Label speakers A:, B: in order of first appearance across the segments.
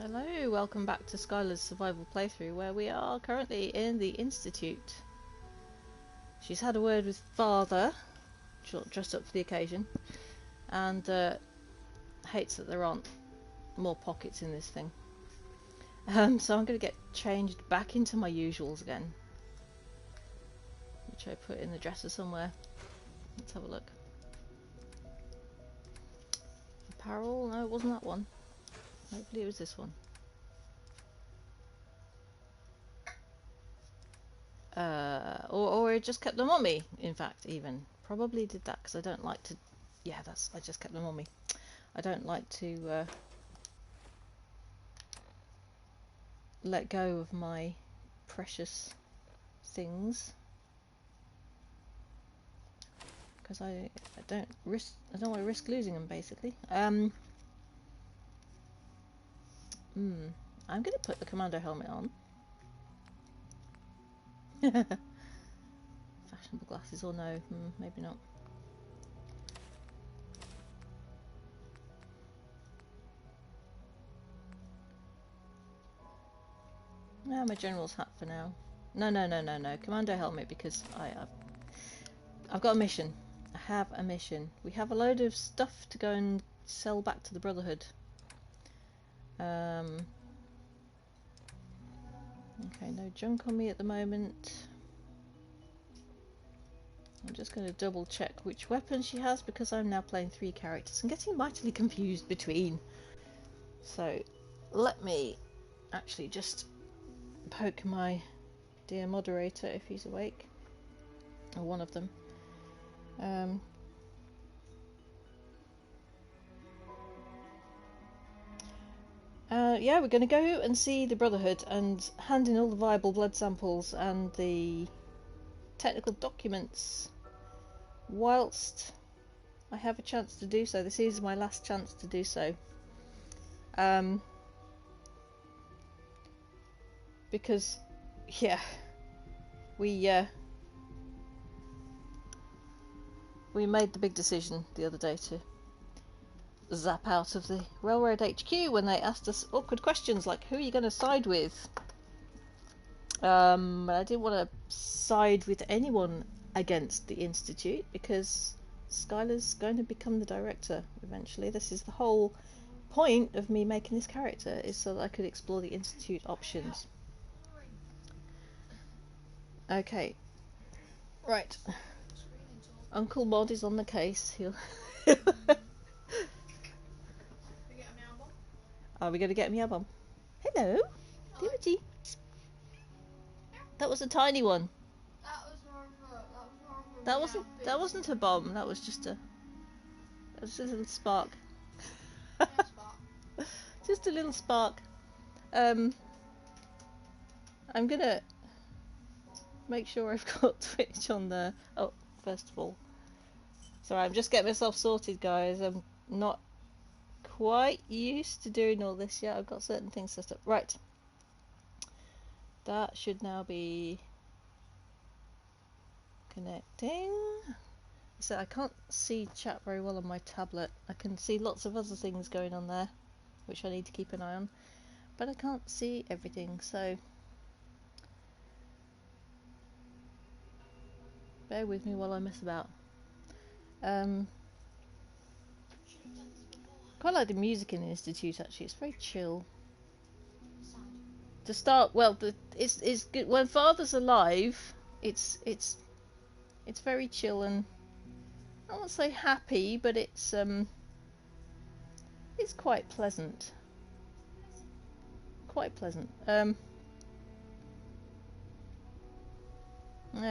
A: Hello, welcome back to Skyler's survival playthrough, where we are currently in the Institute. She's had a word with Father, dressed up for the occasion, and hates that there aren't more pockets in this thing. So I'm going to get changed back into my usuals again, which I put in the dresser somewhere. Let's have a look. Apparel? No, it wasn't that one. Hopefully it was this one. Or it just kept them on me, in fact, even. Probably did that because I don't like to... Yeah, I just kept them on me. I don't like to let go of my precious things. Because I don't want to risk losing them, basically. I'm going to put the commando helmet on. Fashionable glasses or no? Maybe not. No, my general's hat for now. No. Commando helmet because I've got a mission. I have a mission. We have a load of stuff to go and sell back to the Brotherhood. Okay, no junk on me at the moment. I'm just going to double check which weapon she has because I'm now playing 3 characters and getting mightily confused between. So let me actually just poke my dear moderator if he's awake, or one of them. Yeah, we're going to go and see the Brotherhood and hand in all the viable blood samples and the technical documents whilst I have a chance to do so. This is my last chance to do so. Because, yeah, we made the big decision the other day to zap out of the Railroad HQ when they asked us awkward questions like, who are you going to side with? I didn't want to side with anyone against the Institute because Skyler's going to become the director eventually. This is the whole point of me making this character, is so that I could explore the Institute options. Okay. Right. Uncle Mod is on the case. He'll... Are we going to get me a bomb? Hello, Liberty. That was a tiny one. That wasn't a bomb. That was just a little spark. Just a little spark. I'm gonna make sure I've got Twitch on there. Oh, first of all, sorry, I'm just getting myself sorted, guys. I'm not quite used to doing all this yet. I've got certain things set up. Right. That should now be connecting. So I can't see chat very well on my tablet. I can see lots of other things going on there, which I need to keep an eye on, but I can't see everything, so bear with me while I mess about. Quite like the music in the Institute, actually. It's very chill. To start, well, it's good when Father's alive. It's very chill and I won't say happy, but it's quite pleasant. Quite pleasant. There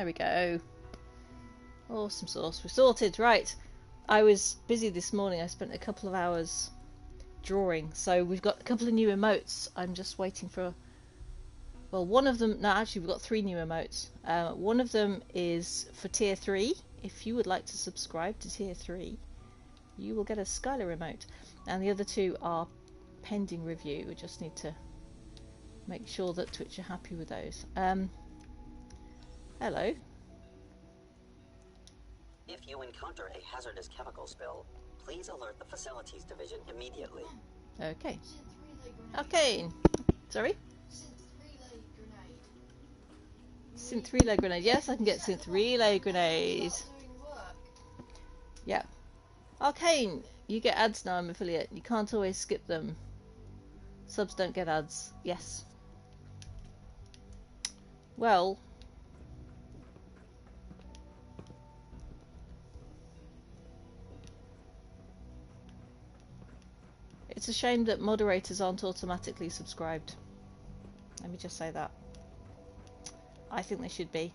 A: we go. Awesome sauce. We're sorted. Right. I was busy this morning. I spent a couple of hours drawing. So we've got a couple of new emotes. I'm just waiting for... Well, one of them... No, actually, we've got 3 new emotes. One of them is for Tier 3. If you would like to subscribe to Tier 3, you will get a Skyler emote. And the other 2 are pending review. We just need to make sure that Twitch are happy with those. Hello.
B: If you encounter a hazardous chemical spill, please alert the Facilities Division immediately.
A: Okay. Arcane. Sorry? Synth relay grenade. Yes, I can get synth relay grenades. Yeah. Arcane. You get ads now, I'm affiliate. You can't always skip them. Subs don't get ads. Yes. Well. It's a shame that moderators aren't automatically subscribed. Let me just say that. I think they should be.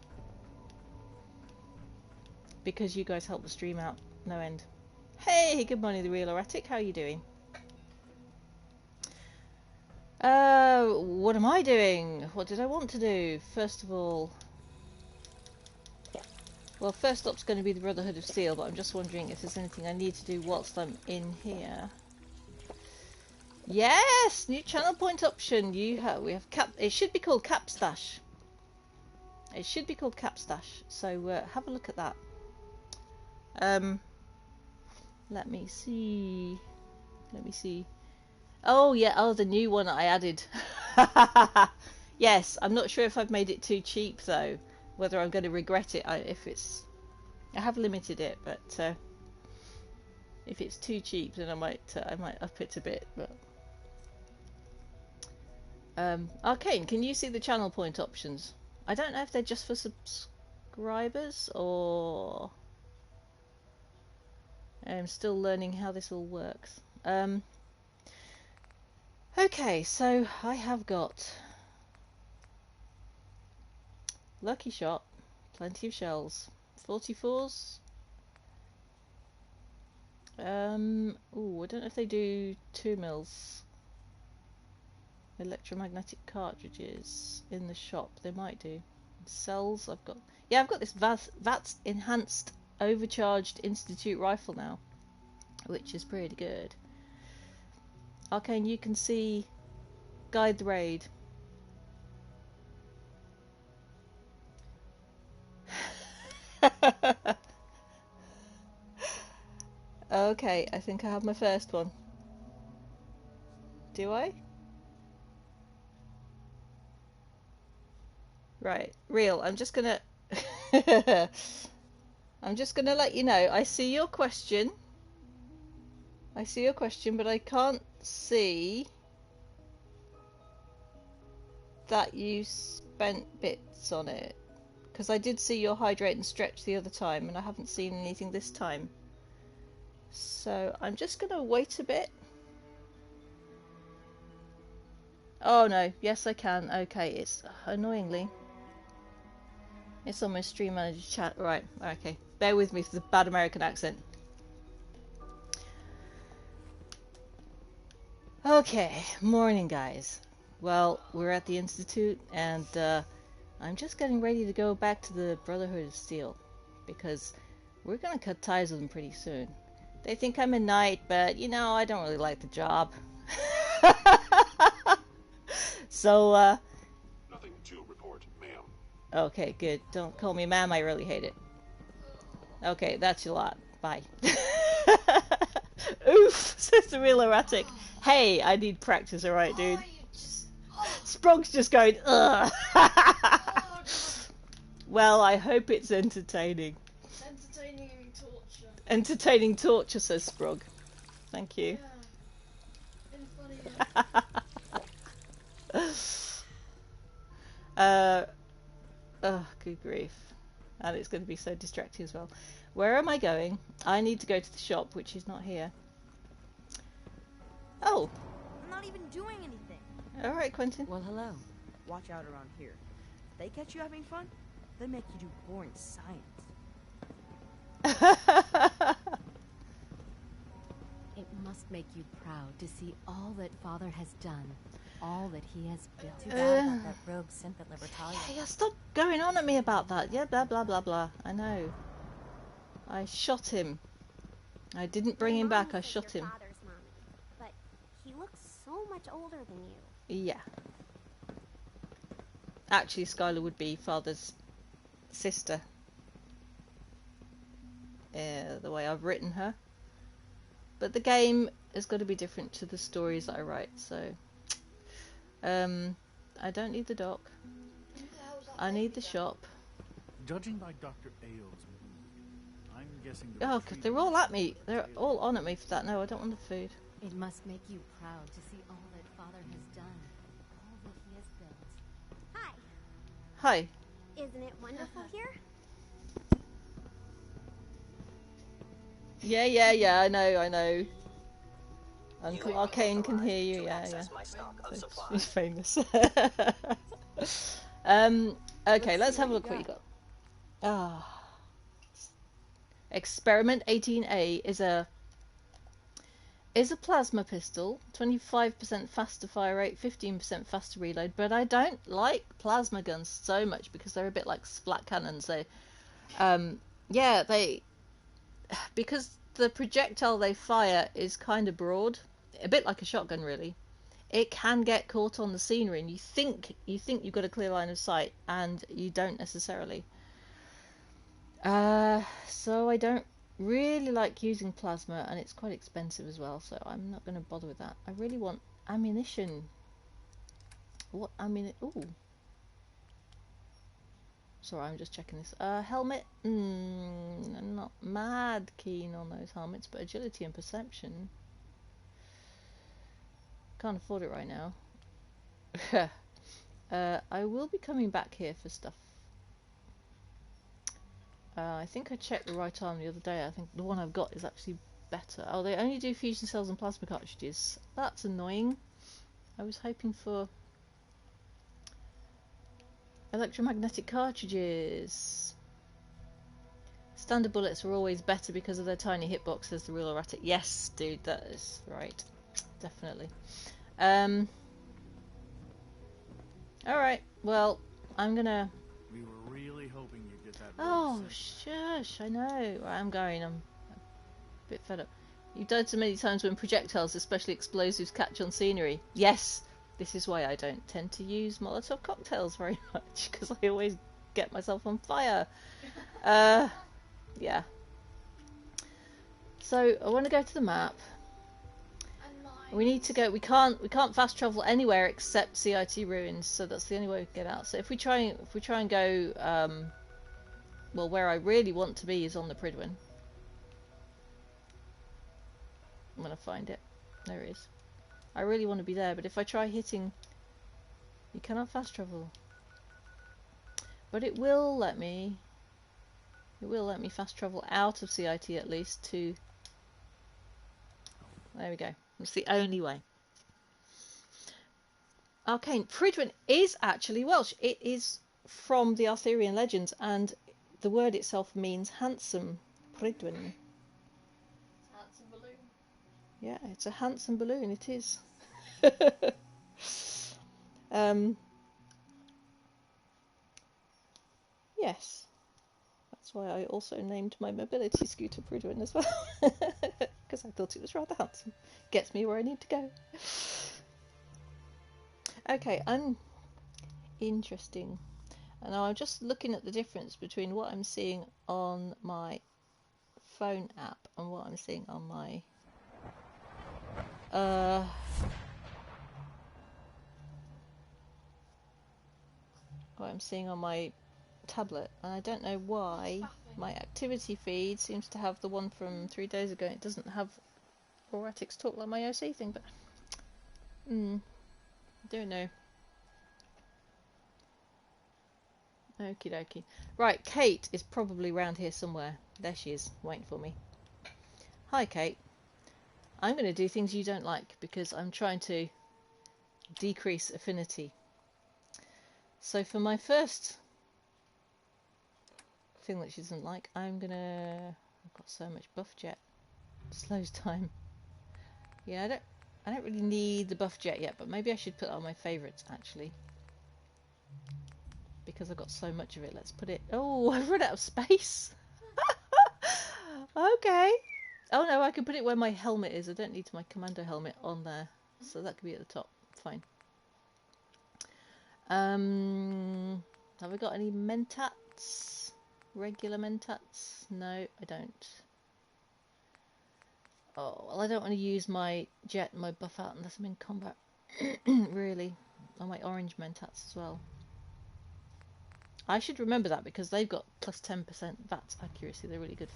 A: Because you guys help the stream out no end. Hey, good morning, the real erratic. How are you doing? What am I doing? What did I want to do? First of all... Well, first stop's going to be the Brotherhood of Steel, but I'm just wondering if there's anything I need to do whilst I'm in here. Yes! New channel point option. We have cap... It should be called Capstash. It should be called Capstash. So, have a look at that. Let me see. Oh, yeah. Oh, the new one I added. Yes, I'm not sure if I've made it too cheap, though. Whether I'm going to regret it if it's... I have limited it, but if it's too cheap, then I might up it a bit. But Arcane, can you see the channel point options? I don't know if they're just for subscribers or... I'm still learning how this all works. Okay, so I have got Lucky Shot, plenty of shells, 44s. Ooh, I don't know if they do 2 mils electromagnetic cartridges in the shop. They might do. Cells, I've got this VATS enhanced overcharged Institute rifle now, which is pretty good. Arcane, you can see Guide the Raid. Okay, I think I have my first one. Do I? Right, real. I'm just gonna let you know. I see your question, but I can't see that you spent bits on it. Because I did see your hydrate and stretch the other time, and I haven't seen anything this time. So I'm just gonna wait a bit. Oh no, yes I can. Okay, it's annoyingly. It's on my stream manager chat. Right, okay. Bear with me for the bad American accent. Okay, morning guys. Well, we're at the Institute and I'm just getting ready to go back to the Brotherhood of Steel because we're gonna cut ties with them pretty soon. They think I'm a knight, but you know, I don't really like the job. So,
C: Nothing to report, ma'am.
A: Okay, good. Don't call me ma'am, I really hate it. Okay, that's your lot. Bye. Oof, says the real erratic. Hey, I need practice, alright, dude. Sprog's just going, ugh. Well, I hope it's entertaining.
D: Entertaining torture.
A: Entertaining torture, says Sprog. Thank you.
D: Yeah.
A: Oh, good grief. And it's going to be so distracting as well. Where am I going? I need to go to the shop, which is not here. Oh.
E: I'm not even doing anything.
A: Alright, Quentin.
E: Well, hello. Watch out around here. If they catch you having fun, they make you do boring science.
F: It must make you proud to see all that Father has done. All that he has built.
G: Too bad about that rogue simp at Libertalia.
A: Yeah, stop going on at me about that. Yeah, blah, blah, blah, blah. I know. I shot him. I didn't bring him back, I shot him.
H: Father's mommy, but he looks so much older than you.
A: Yeah. Actually, Skyler would be Father's sister. The way I've written her. But the game is going to be different to the stories that I write, so I don't need the dock.
D: Who the hell's that
A: I need the
D: baby
A: shop.
I: Judging by Dr. Ao's mood, I'm guessing the
A: Oh,
I: retreat
A: they're all at me.
I: mission
A: They're
I: was
A: all on at me for that. No, I don't want the food.
F: It must make you proud to see all that Father has done, all that he has built.
H: Hi.
A: Hi.
H: Isn't it wonderful here?
A: Yeah. I know. Uncle
B: You
A: Arcane can
B: authorized
A: hear you.
B: to
A: Yeah.
B: access my stock of
A: He's
B: supplies.
A: famous. Okay, let's have a look what you got. Ah. Experiment 18A is a plasma pistol, 25% faster fire rate, 15% faster reload, but I don't like plasma guns so much because they're a bit like splat cannons. Because the projectile they fire is kind of broad, a bit like a shotgun really. It can get caught on the scenery, and you think you've got a clear line of sight, and you don't necessarily. So I don't really like using plasma, and it's quite expensive as well, so I'm not going to bother with that. I really want ammunition. What ammunition? Ooh. Sorry, I'm just checking this. Helmet? I'm not mad keen on those helmets, but agility and perception. Can't afford it right now. I will be coming back here for stuff. I think I checked the right arm the other day. I think the one I've got is actually better. Oh, they only do fusion cells and plasma cartridges. That's annoying. I was hoping for electromagnetic cartridges. Standard bullets are always better because of their tiny hitboxes, the real erratic. Yes, dude, that is right. Definitely. Alright, well, I'm gonna...
I: We were really hoping you'd get that.
A: Oh, shush, I know. I'm going. I'm a bit fed up. You've died so many times when projectiles, especially explosives, catch on scenery. Yes, this is why I don't tend to use Molotov cocktails very much, because I always get myself on fire. Yeah. So, I want to go to the map.
D: And mine.
A: We need to go. We can't fast travel anywhere except CIT ruins. So that's the only way we can get out. So if we try and go, well, where I really want to be is on the Pridwin. I'm gonna find it. There it is. I really want to be there, but if I try hitting, you cannot fast travel. But it will let me. It will let me fast travel out of CIT at least to. There we go. It's the only way. Arcane. Pridwin is actually Welsh. It is from the Arthurian legends, and the word itself means handsome. Pridwin.
D: Handsome balloon.
A: Yeah, it's a handsome balloon. It is. Yes. That's why I also named my mobility scooter Pridwin as well. Because I thought it was rather handsome. Gets me where I need to go. Okay, interesting. And now I'm just looking at the difference between what I'm seeing on my phone app and what I'm seeing on my what I'm seeing on my tablet, and I don't know why my activity feed seems to have the one from 3 days ago. It doesn't have Auratics talk like my OC thing, but don't know. Okie dokie. Right, Kate is probably around here somewhere. There she is, waiting for me. Hi, Kate. I'm going to do things you don't like because I'm trying to decrease affinity. So for my first thing that she doesn't like, I've got so much buff jet. Slows time. Yeah, I don't really need the buff jet yet, but maybe I should put it on my favourites actually. Because I've got so much of it. Let's put it... Oh, I've run out of space. Okay. Oh no, I can put it where my helmet is. I don't need my commando helmet on there. So that could be at the top. Fine. Have I got any mentats? Regular mentats? No, I don't. Oh, well, I don't want to use my jet and my buff out unless I'm in combat. Really. on my orange mentats as well. I should remember that because they've got plus 10% VATS accuracy. They're really good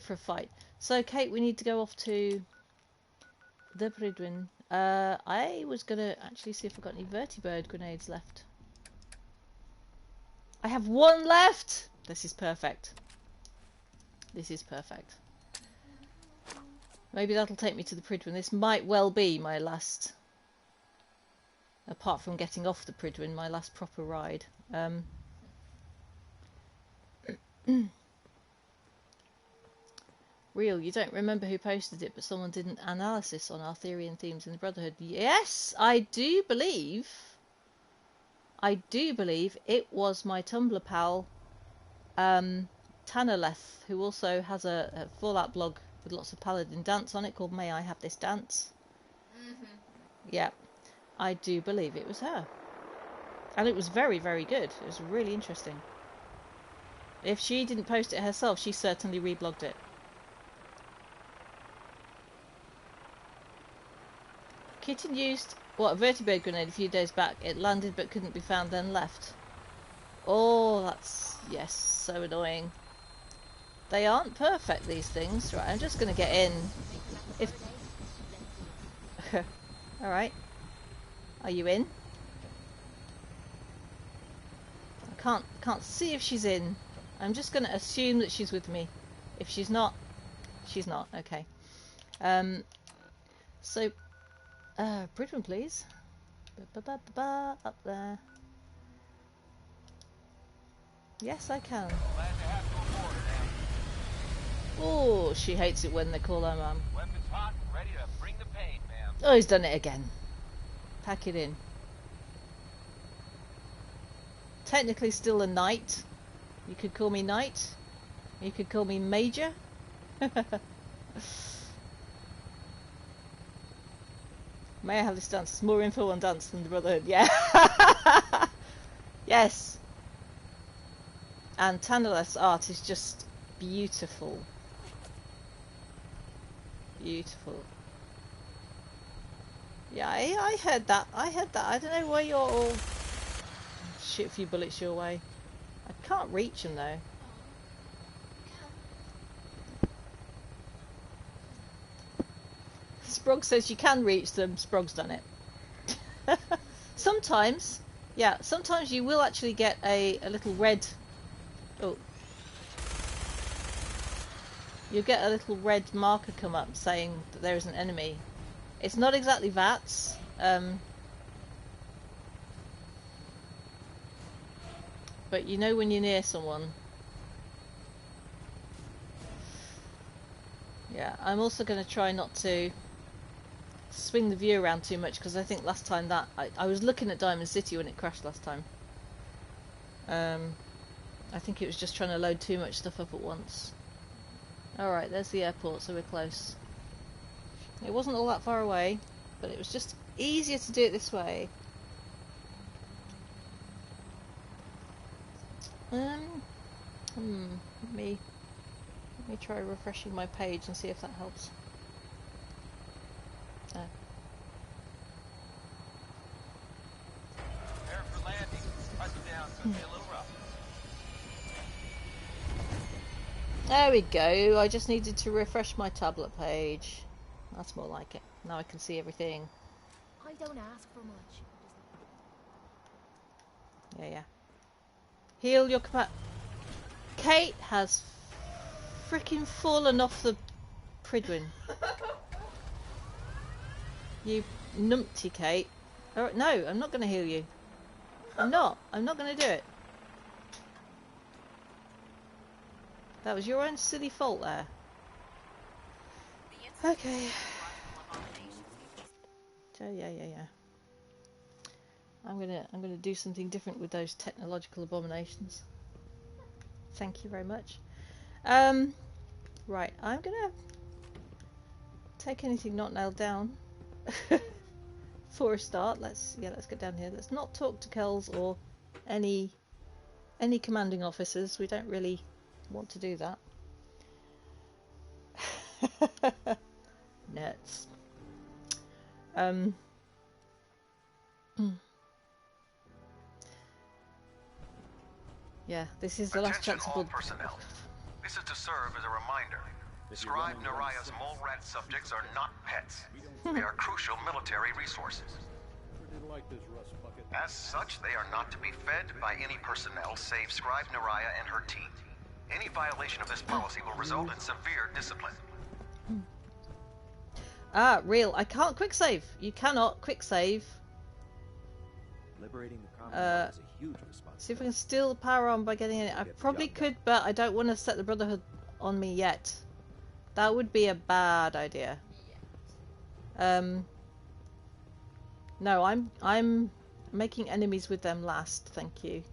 A: for a fight. So Kate, we need to go off to the Pridwin. I was gonna actually see if I've got any vertibird grenades left. I have one left! This is perfect. This is perfect. Maybe that'll take me to the Pridwin. This might well be my last, apart from getting off the Pridwin, my last proper ride. Real, you don't remember who posted it, but someone did an analysis on Arthurian themes in the Brotherhood. Yes, I do believe it was my Tumblr pal, Tanaleth, who also has a Fallout blog with lots of Paladin dance on it called May I Have This Dance? Yeah, I do believe it was her. And it was very, very good. It was really interesting. If she didn't post it herself, she certainly reblogged it. Kitten used, a vertibird grenade a few days back. It landed but couldn't be found, then left. Oh, that's, yes, so annoying. They aren't perfect, these things. Right, I'm just going to get in. If... Alright. Are you in? I can't see if she's in. I'm just going to assume that she's with me. If she's not, she's not. Okay. So, Bridwin, please. Up there. Yes, I can. Oh, she hates it when they call her mum.
J: Weapons hot, ready to bring the pain, ma'am.
A: Oh, he's done it again. Pack it in. Technically still a knight. You could call me knight. You could call me major. May I have this dance? More info on dance than the Brotherhood. Yeah. Yes. And Tanaleth's art is just beautiful. Beautiful. Yeah, I heard that. I don't know why you're all... Shoot a few bullets your way. I can't reach them though. Sprog says you can reach them. Sprog's done it. Sometimes, yeah, sometimes you will actually get a little red... Oh. You'll get a little red marker come up saying that there is an enemy. It's not exactly VATS. But you know when you're near someone. Yeah, I'm also going to try not to swing the view around too much because I think last time that I was looking at Diamond City when it crashed last time. I think it was just trying to load too much stuff up at once. Alright, there's the airport, so we're close. It wasn't all that far away, but it was just easier to do it this way. Let me try refreshing my page and see if that helps.
J: Prepare for landing. Touchdown could be a little rough.
A: There we go. I just needed to refresh my tablet page. That's more like it. Now I can see everything.
F: I don't ask for much.
A: Yeah. Heal your Kate has freaking fallen off the Pridwin. You numpty Kate. Alright, no, I'm not going to heal you. I'm not going to do it. That was your own silly fault there. Okay. So yeah. I'm gonna do something different with those technological abominations. Thank you very much. Right, I'm gonna take anything not nailed down for a start. Let's get down here. Let's not talk to Kells or any commanding officers. We don't really want to do that. Nuts. Yeah, this is the last
K: Attention
A: chance of
K: all
A: blood.
K: personnel. This is to serve as a reminder. Scribe Naraya's mole rat subjects are not pets. They are crucial military resources.
C: Didn't like this rust bucket.
K: As such, they are not to be fed by any personnel save Scribe Naraya and her team. Any violation of this policy will result in severe discipline.
A: Ah, real. I can't quick save. You cannot quick save.
L: Liberating the Commonwealth is a huge responsibility.
A: See if I can steal the power arm by getting it. I probably could, but I don't want to set the Brotherhood on me yet. That would be a bad idea. No, I'm making enemies with them last. Thank you.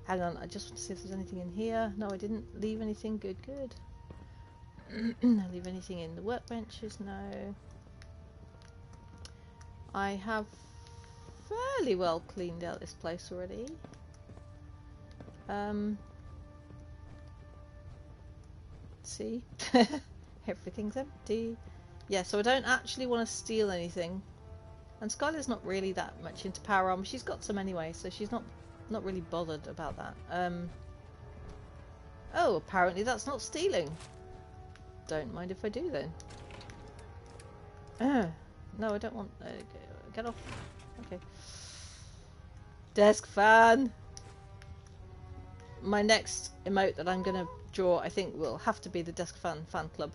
A: Hang on, I just want to see if there's anything in here. No, I didn't leave anything. Good, good. I leave anything in the workbenches? No. I have fairly well cleaned out this place already. See? Everything's empty. Yeah, so I don't actually want to steal anything. And Skyler's not really that much into power armor. She's got some anyway, so she's not really bothered about that. Oh, apparently that's not stealing. Don't mind if I do then. No, I don't want... get off. Okay. Desk fan! My next emote that I'm going to draw, I think, will have to be the desk fan club.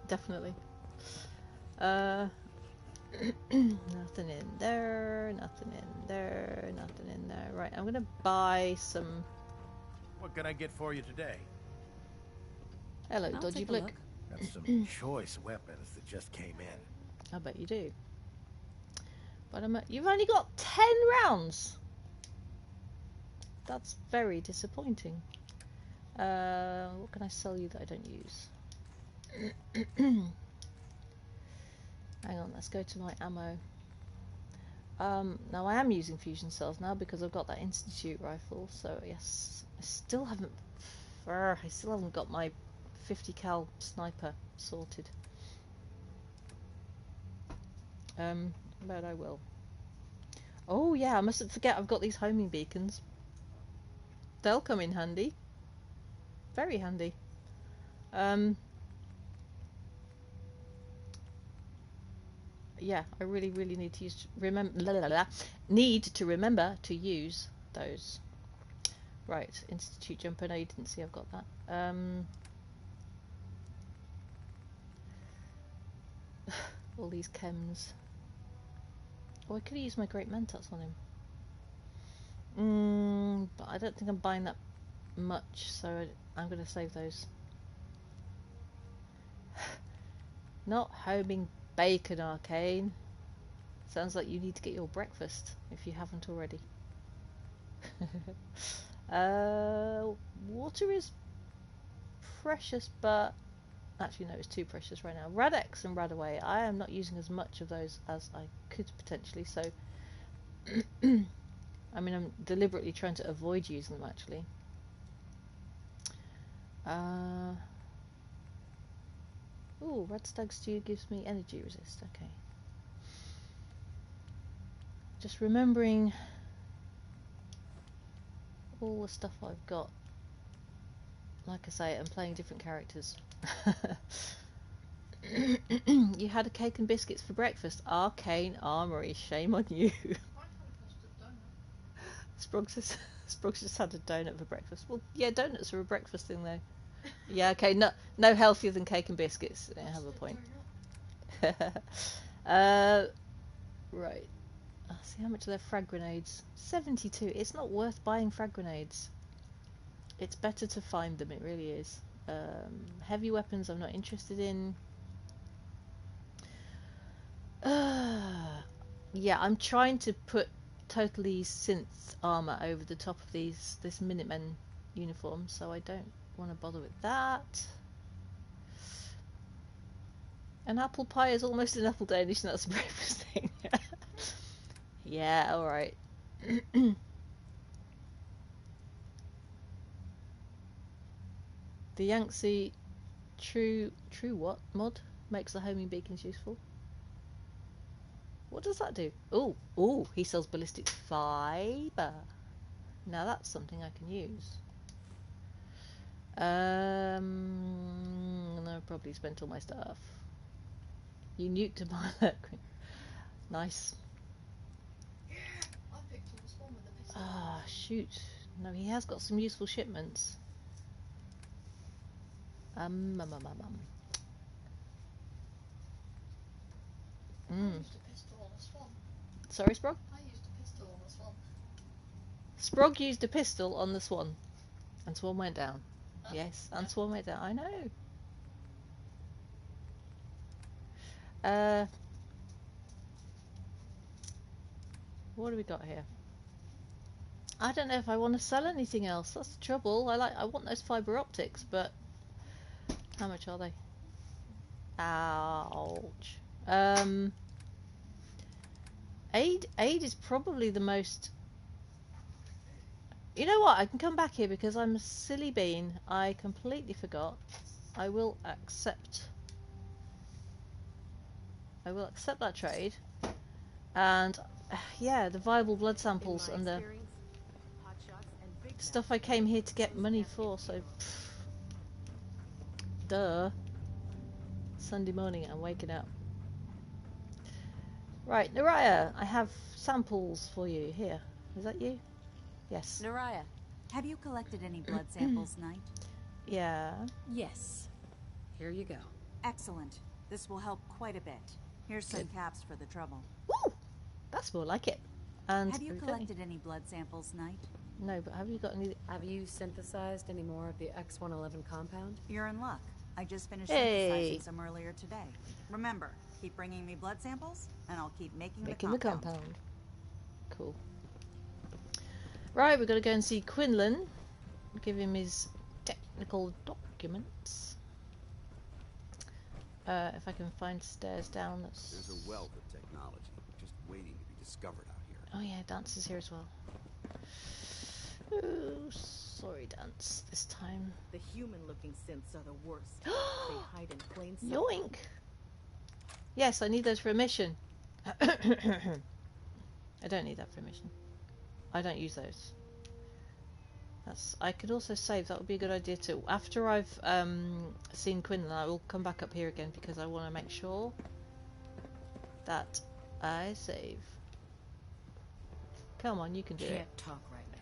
A: Definitely. Nothing in there, nothing in there, nothing in there. Right, I'm going to buy some...
I: What can I get for you today?
A: Hello,
F: I'll
A: Dodgy
F: take a
A: Blick.
F: look.
I: Got some choice weapons that just came in.
A: I bet you do. But you've only got 10 rounds. That's very disappointing. What can I sell you that I don't use? Hang on, let's go to my ammo. Now I am using fusion cells now because I've got that Institute rifle. So yes, I still haven't got my 50 cal sniper sorted. But I will. Oh yeah, I mustn't forget I've got these homing beacons. They'll come in handy. Very handy. Yeah, I really need to need to remember to use those. Right, Institute jumper. No, you didn't see I've got that. All these chems. Oh, I could have used my Great Mentats on him. But I don't think I'm buying that much, so I'm going to save those. Not homing bacon, Arcane. Sounds like you need to get your breakfast if you haven't already. Water is precious, but actually no, it's too precious right now. Radex and Radaway, I am not using as much of those as I could potentially, so I mean, I'm deliberately trying to avoid using them actually. Ooh, Red Stag Stew gives me energy resist, okay. Just remembering all the stuff I've got. Like I say, I'm playing different characters. You had a cake and biscuits for breakfast. Arcane Armory, shame on you. Sproggs just had a donut for breakfast. Well, yeah, donuts are a breakfast thing though. Yeah, okay, no healthier than cake and biscuits. I have a point. Right. See how much are their frag grenades? 72. It's not worth buying frag grenades. It's better to find them, it really is. Heavy weapons I'm not interested in. Yeah, I'm trying to put totally synth armor over the top of this Minutemen uniform, so I don't want to bother with that. An apple pie is almost an apple Danish, and that's a breakfast thing. Yeah, alright. The Yangtze True what mod makes the homing beacons useful. What does that do? Oh, he sells ballistic fiber. Now that's something I can use. And I've probably spent all my stuff. You nuked a pilot. Nice.
D: Yeah, I picked up this one with the pistol.
A: Ah, shoot. No, he has got some useful shipments.
D: I used a pistol on a swan.
A: Sorry, Sprog?
D: I used a pistol on a swan.
A: Sprog used a pistol on the swan. And swan went down. Yes, and swan went down. I know. What do we got here? I don't know if I want to sell anything else. That's the trouble. I want those fiber optics, but how much are they? Ouch. Aid is probably the most. You know what? I can come back here because I'm a silly bean. I completely forgot. I will accept that trade. And yeah, the viable blood samples and the stuff I came here to get money for, so duh. Sunday morning, I'm waking up. Right, Naraya, I have samples for you. Here. Is that you? Yes.
G: Naraya, have you collected any blood samples, Knight?
A: Yeah.
F: Yes. Here you go.
G: Excellent. This will help quite a bit. Here's some caps for the trouble.
A: Woo! That's more like it. And
G: have you collected any blood samples, Knight?
A: No, but have you got any?
F: Have you synthesized any more of the X-111 compound?
G: You're in luck. I just finished synthesizing some earlier today. Remember, keep bringing me blood samples, and I'll keep making the compound.
A: Cool. Right, we've got to go and see Quinlan. Give him his technical documents. If I can find stairs down, that's...
L: There's a wealth of technology just waiting to be discovered out here.
A: Oh yeah, Dance is here as well. Oh, sorry, Dance, this time.
E: The human-looking synths are the worst. They hide in plain sight.
A: Yoink! Yes, I need those for a mission. I don't need that for a mission. I don't use those. I could also save. That would be a good idea too. After I've seen Quinlan, I will come back up here again because I want to make sure that I save. Come on, you can do it.
F: Can't talk right now.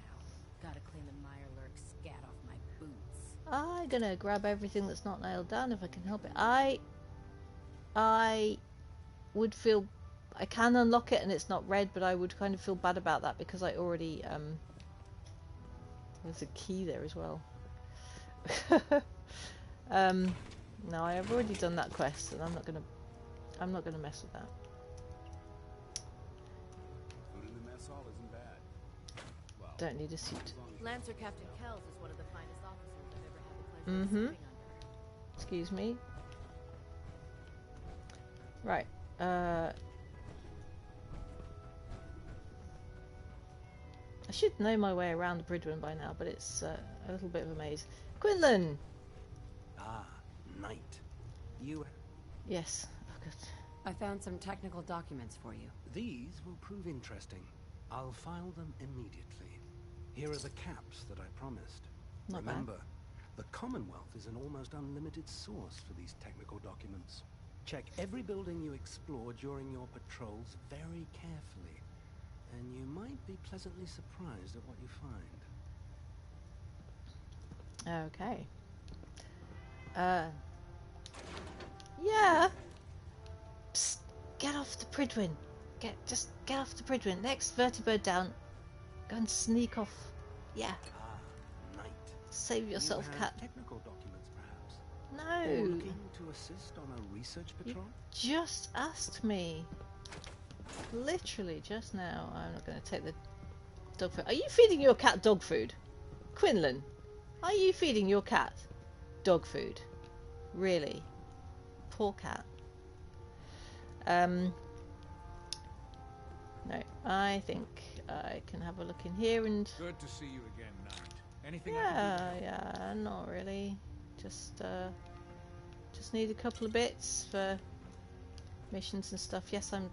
F: Gotta clean the Mirelurk scat off my boots.
A: I'm gonna grab everything that's not nailed down if I can help it. I would feel I can unlock it and it's not red, but I would kind of feel bad about that because I already there's a key there as well. No, I have already done that quest, and I'm not gonna mess with that.
C: Food in the mess hall isn't bad. Well,
A: Don't need a suit.
F: Lancer Captain Kells is one of the finest officers I've ever had the pleasure of serving under.
A: Excuse me. Right. I should know my way around the Bridwin by now, but it's a little bit of a maze. Quinlan!
L: Ah, Knight. You...
A: Yes. Oh, good.
F: I found some technical documents for you.
I: These will prove interesting. I'll file them immediately. Here are the caps that I promised.
A: Not bad.
I: Remember, the Commonwealth is an almost unlimited source for these technical documents. Check every building you explore during your patrols very carefully, and you might be pleasantly surprised at what you find.
A: Okay. Yeah. Psst, get off the Pridwin. Just get off the Pridwin. Next vertibird down. Go and sneak off. Yeah.
I: Ah, Knight.
A: Save yourself,
I: you have
A: cat.
I: technical documents, perhaps?
A: No.
I: Or looking to assist on a research patrol?
A: You just asked me. Literally just now. I'm not going to take the dog food. Are you feeding your cat dog food? Quinlan, are you feeding your cat dog food? Really? Poor cat. No, I think I can have a look in here and...
C: good to see you again, Knight. Anything I can do to help?
A: Yeah, not really. Just need a couple of bits for missions and stuff. Yes, I'm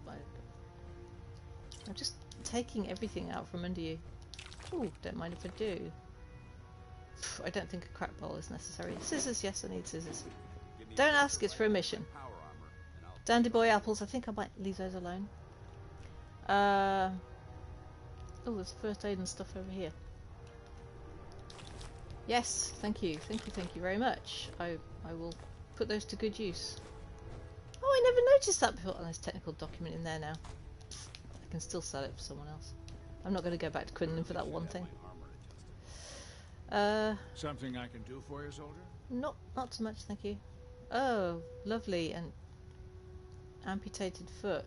A: just taking everything out from under you. Ooh, don't mind if I do. I don't think a crack bowl is necessary. Scissors, yes, I need scissors. Don't ask, it's for a mission. Dandy boy apples, I think I might leave those alone. Oh, there's first aid and stuff over here. Yes, thank you very much. I will put those to good use. Oh, I never noticed that before. Oh, there's a technical document in there now. I can still sell it for someone else. I'm not going to go back to Quinlan for that one thing.
C: Something I can do for you, soldier?
A: Not so much, thank you. Oh, lovely, and amputated foot.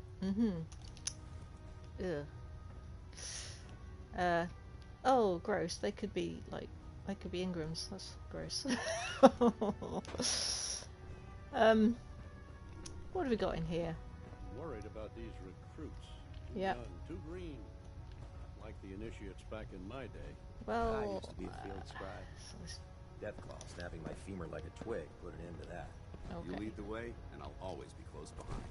A: Ugh. Oh, gross. They could be like, they could be Ingrams. That's gross. What have we got in here?
M: Worried about these recruits. Too
A: Yep.
M: young, too green. Like the initiates back in my day.
A: Well,
N: I used to be a field scribe. Deathclaw snapping my femur like a twig put an end to that.
A: Okay.
L: You lead the way, and I'll always be close behind.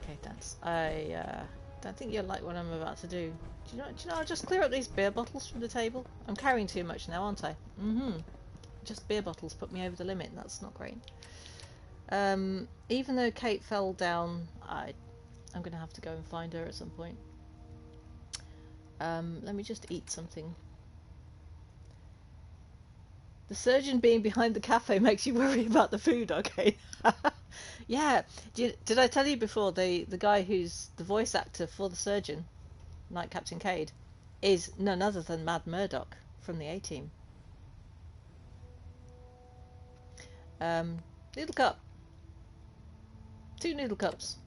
A: Okay, thanks. I don't think you'll like what I'm about to do. Do you know? I'll just clear up these beer bottles from the table. I'm carrying too much now, aren't I? Just beer bottles put me over the limit. That's not great. Even though Kate fell down, I'm gonna have to go and find her at some point. Let me just eat something. The surgeon being behind the cafe makes you worry about the food, okay? Yeah. Did I tell you before, the guy who's the voice actor for the surgeon, like Captain Cade, is none other than Mad Murdock from the A-Team. Noodle cup. 2 noodle cups.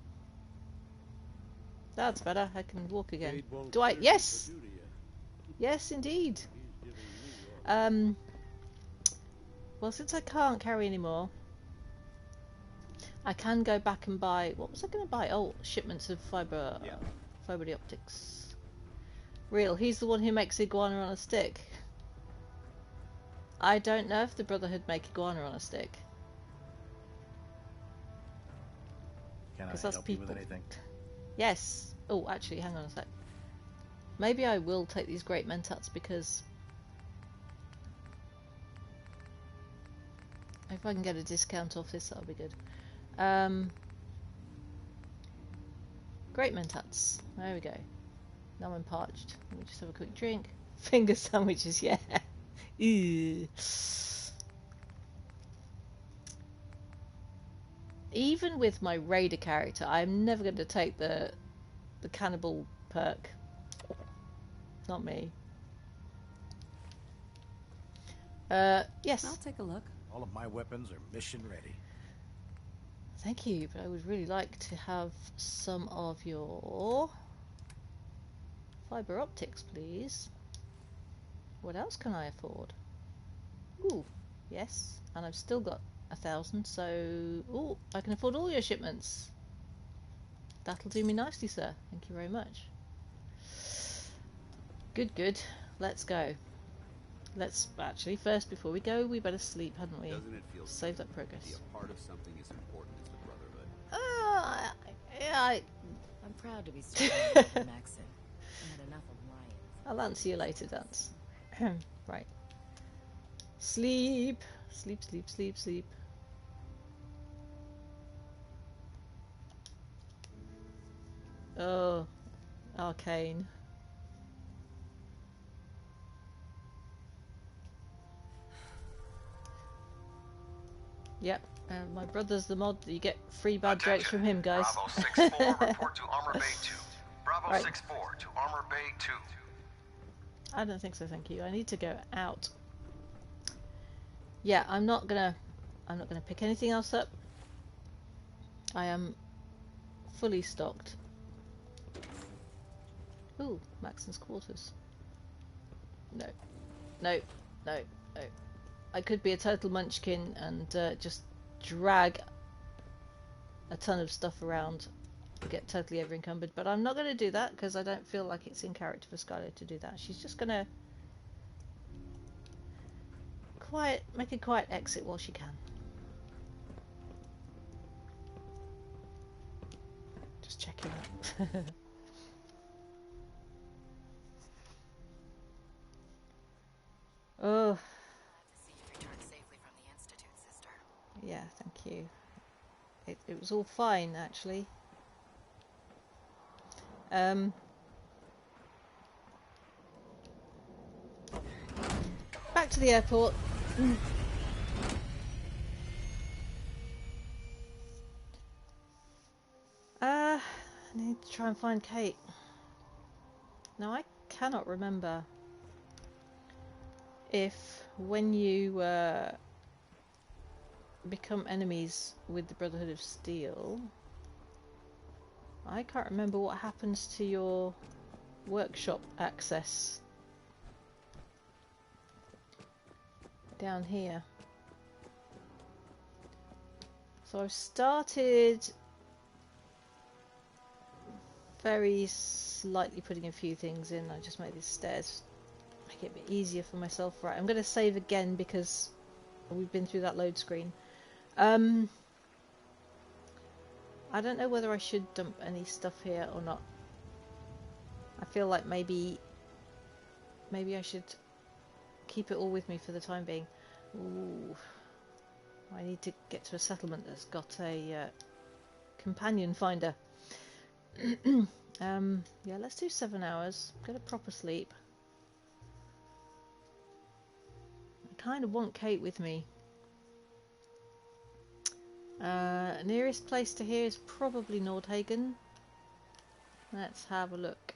A: That's better. I can walk again. Do I? Yes! Yes, indeed. Well, since I can't carry anymore, I can go back and buy... What was I going to buy? Oh, shipments of fibre optics. Real, he's the one who makes iguana on a stick. I don't know if the Brotherhood make iguana on a stick.
O: Can I help you with anything?
A: Yes. Oh, actually, hang on a sec. Maybe I will take these great mentats because... if I can get a discount off this, that'll be good. Great mentats. There we go. Now I'm parched. Let me just have a quick drink. Finger sandwiches, yeah. Ew. Even with my raider character, I'm never going to take the cannibal perk. Not me. Yes.
F: I'll take a look.
O: All of my weapons are mission ready.
A: Thank you, but I would really like to have some of your fibre optics, please. What else can I afford? Ooh, yes, and I've still got 1,000, so ooh, I can afford all your shipments. That'll do me nicely, sir. Thank you very much. Good, good. Let's go. Let's actually first, before we go, we better sleep, hadn't we?
L: Doesn't it feel
A: Save that progress.
L: to be a part of something as important as the Brotherhood?
A: Yeah,
F: I'm proud to be surrounded by Maxon. I had enough of Ryan.
A: I'll answer you later, Dance. Right. Sleep. Sleep, sleep, sleep, sleep. Oh, arcane. Yep, my brother's the mod. You get free bad jokes from him, guys.
K: Bravo 6-4, report to Armor Bay 2. Bravo
A: Right.
K: 6-4 to Armor Bay 2.
A: I don't think so, thank you. I need to go out. Yeah, I'm not gonna pick anything else up. I am fully stocked. Ooh, Maxon's quarters. No, no, no, no. I could be a total munchkin and just drag a ton of stuff around, get totally over encumbered, but I'm not going to do that because I don't feel like it's in character for Skyler to do that. She's just going to make a quiet exit while she can. Just checking out. was all fine, actually. Back to the airport. I need to try and find Kate. Now, I cannot remember if when you become enemies with the Brotherhood of Steel, I can't remember what happens to your workshop access down here. So I've started very slightly putting a few things in. I just made these stairs make it a bit easier for myself. Right, I'm going to save again because we've been through that load screen. I don't know whether I should dump any stuff here or not. I feel like maybe I should keep it all with me for the time being. Ooh. I need to get to a settlement that's got a companion finder. Yeah, let's do 7 hours. Get a proper sleep. I kind of want Kate with me. Nearest place to here is probably Nordhagen. Let's have a look.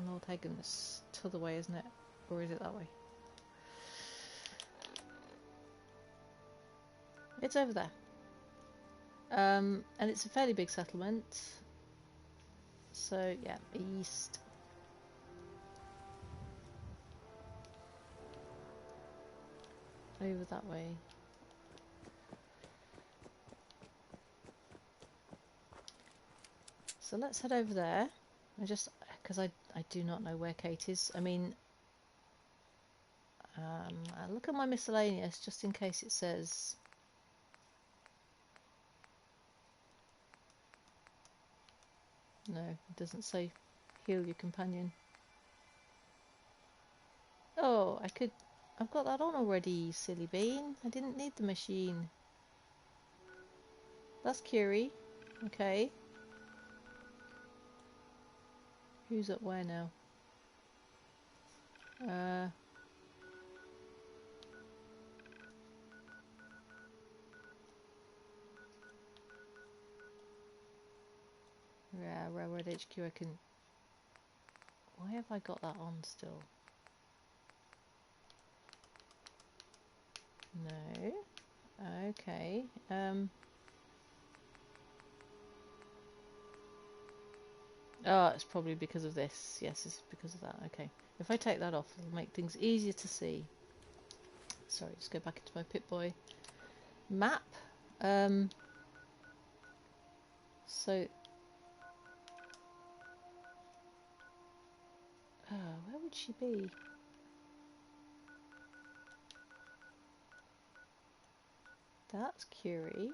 A: Nordhagen is the other way, isn't it? Or is it that way? It's over there. And it's a fairly big settlement. So, yeah, east. Over that way. So let's head over there. Because I do not know where Kate is. I mean, I'll look at my miscellaneous just in case it says. No, it doesn't say heal your companion. Oh, I've got that on already, you silly bean. I didn't need the machine. That's Curie. Okay. Who's up where now? Yeah, Railroad HQ I can... Why have I got that on still? No. Okay. Oh, it's probably because of this. Yes, it's because of that. Okay. If I take that off, it'll make things easier to see. Sorry, just go back into my Pip-Boy map. So... where would she be? That's Curie.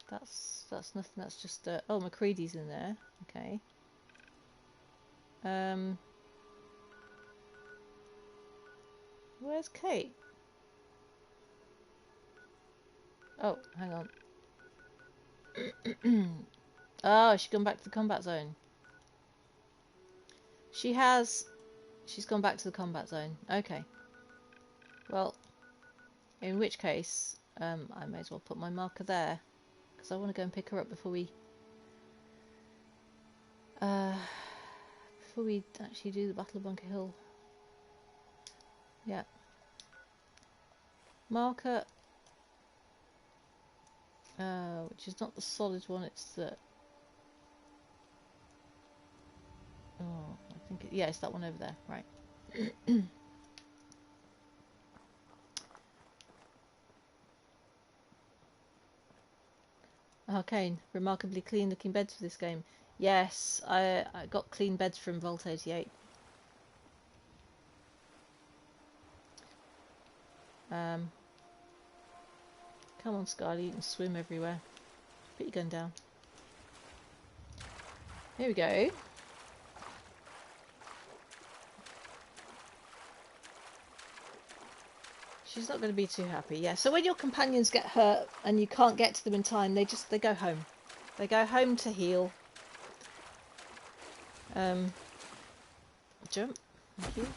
A: That's nothing. That's just oh, McCready's in there. Okay. Where's Kate? Oh, hang on. Oh, she's gone back to the combat zone. She's gone back to the combat zone. Okay. Well, in which case, I may as well put my marker there. Because I want to go and pick her up before we actually do the Battle of Bunker Hill. Yeah. Marker, which is not the solid one, it's the... Oh, I think yeah, it's that one over there, right. Arcane, remarkably clean looking beds for this game. Yes, I got clean beds from Vault 88. Come on, Skyler, you can swim everywhere. Put your gun down. Here we go. She's not going to be too happy. Yeah, so when your companions get hurt and you can't get to them in time, they go home. They go home to heal. Jump. Thank you.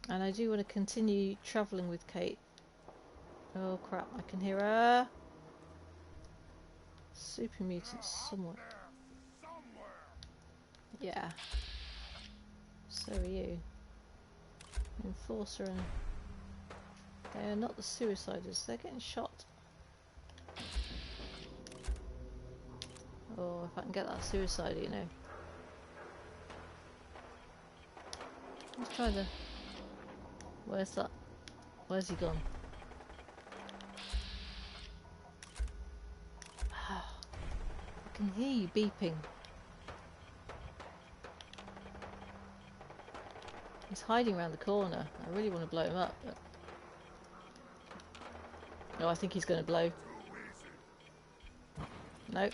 A: And I do want to continue travelling with Kate. Oh crap, I can hear her. Super mutants somewhere. Yeah. So are you. Enforcer and... They are not the suiciders, they're getting shot. Oh, if I can get that suicide, you know. Let's try the... Where's that? Where's he gone? I can hear you beeping. He's hiding around the corner. I really want to blow him up, but... No, I think he's going to blow. Nope.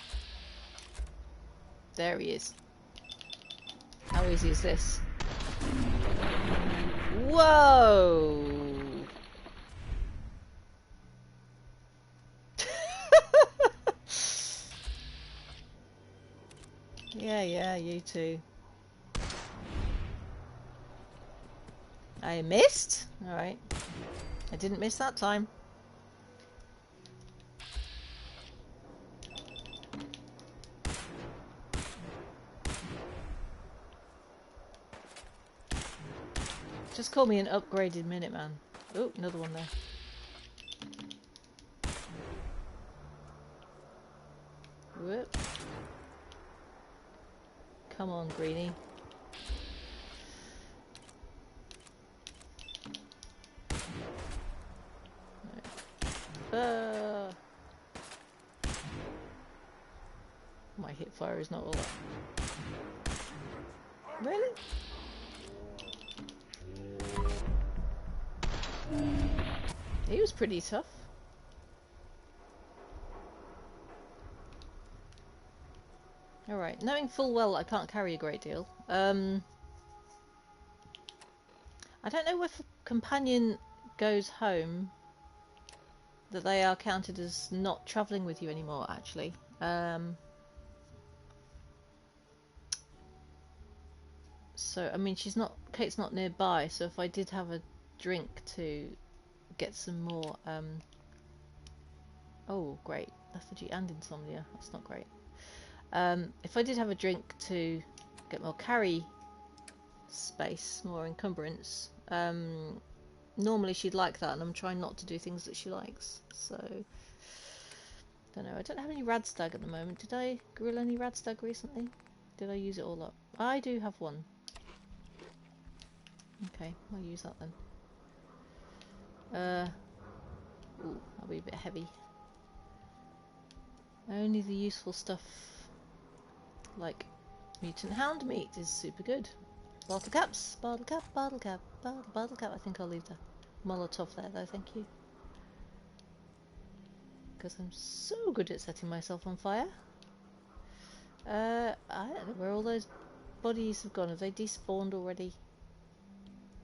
A: There he is. How easy is this? Whoa! Yeah, you too. I missed? Alright. I didn't miss that time. Just call me an upgraded Minuteman. Oh, another one there. Whoop. Come on, Greenie. My hip fire is not all that. Really? He was pretty tough. Alright, knowing full well I can't carry a great deal. I don't know if a companion goes home that they are counted as not travelling with you anymore, actually. So, I mean, Kate's not nearby, so if I did have a drink to get some more, oh, great. Lethargy and insomnia. That's not great. If I did have a drink to get more carry space, more encumbrance, normally she'd like that, and I'm trying not to do things that she likes. So, don't know. I don't have any Radstag at the moment. Did I grill any Radstag recently? Did I use it all up? I do have one. Okay, I'll use that then. Ooh, that'll be a bit heavy. Only the useful stuff, like mutant hound meat, is super good. Bottle caps, bottle cap, bottle cap, bottle cap. I think I'll leave the Molotov there though, thank you. Because I'm so good at setting myself on fire. I don't know where all those bodies have gone. Have they despawned already?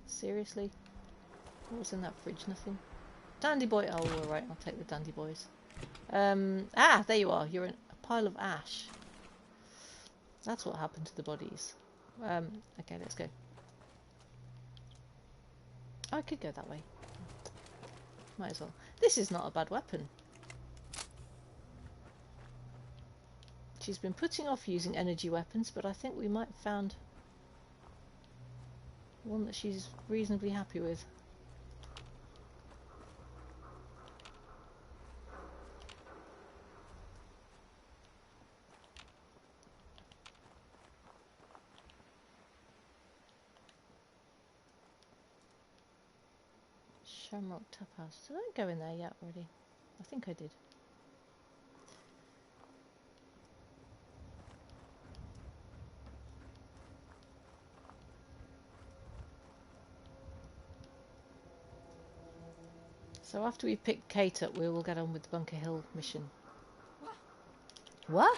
A: Seriously? What was in that fridge? Nothing. Dandy boy. Oh, alright, I'll take the dandy boys. Ah, there you are. You're in a pile of ash. That's what happened to the bodies. Okay, let's go. Oh, I could go that way. Might as well. This is not a bad weapon. She's been putting off using energy weapons, but I think we might have found one that she's reasonably happy with. Shamrock Tap House. Did I go in there yet already? I think I did. So after we pick Kate up, we will get on with the Bunker Hill mission. What?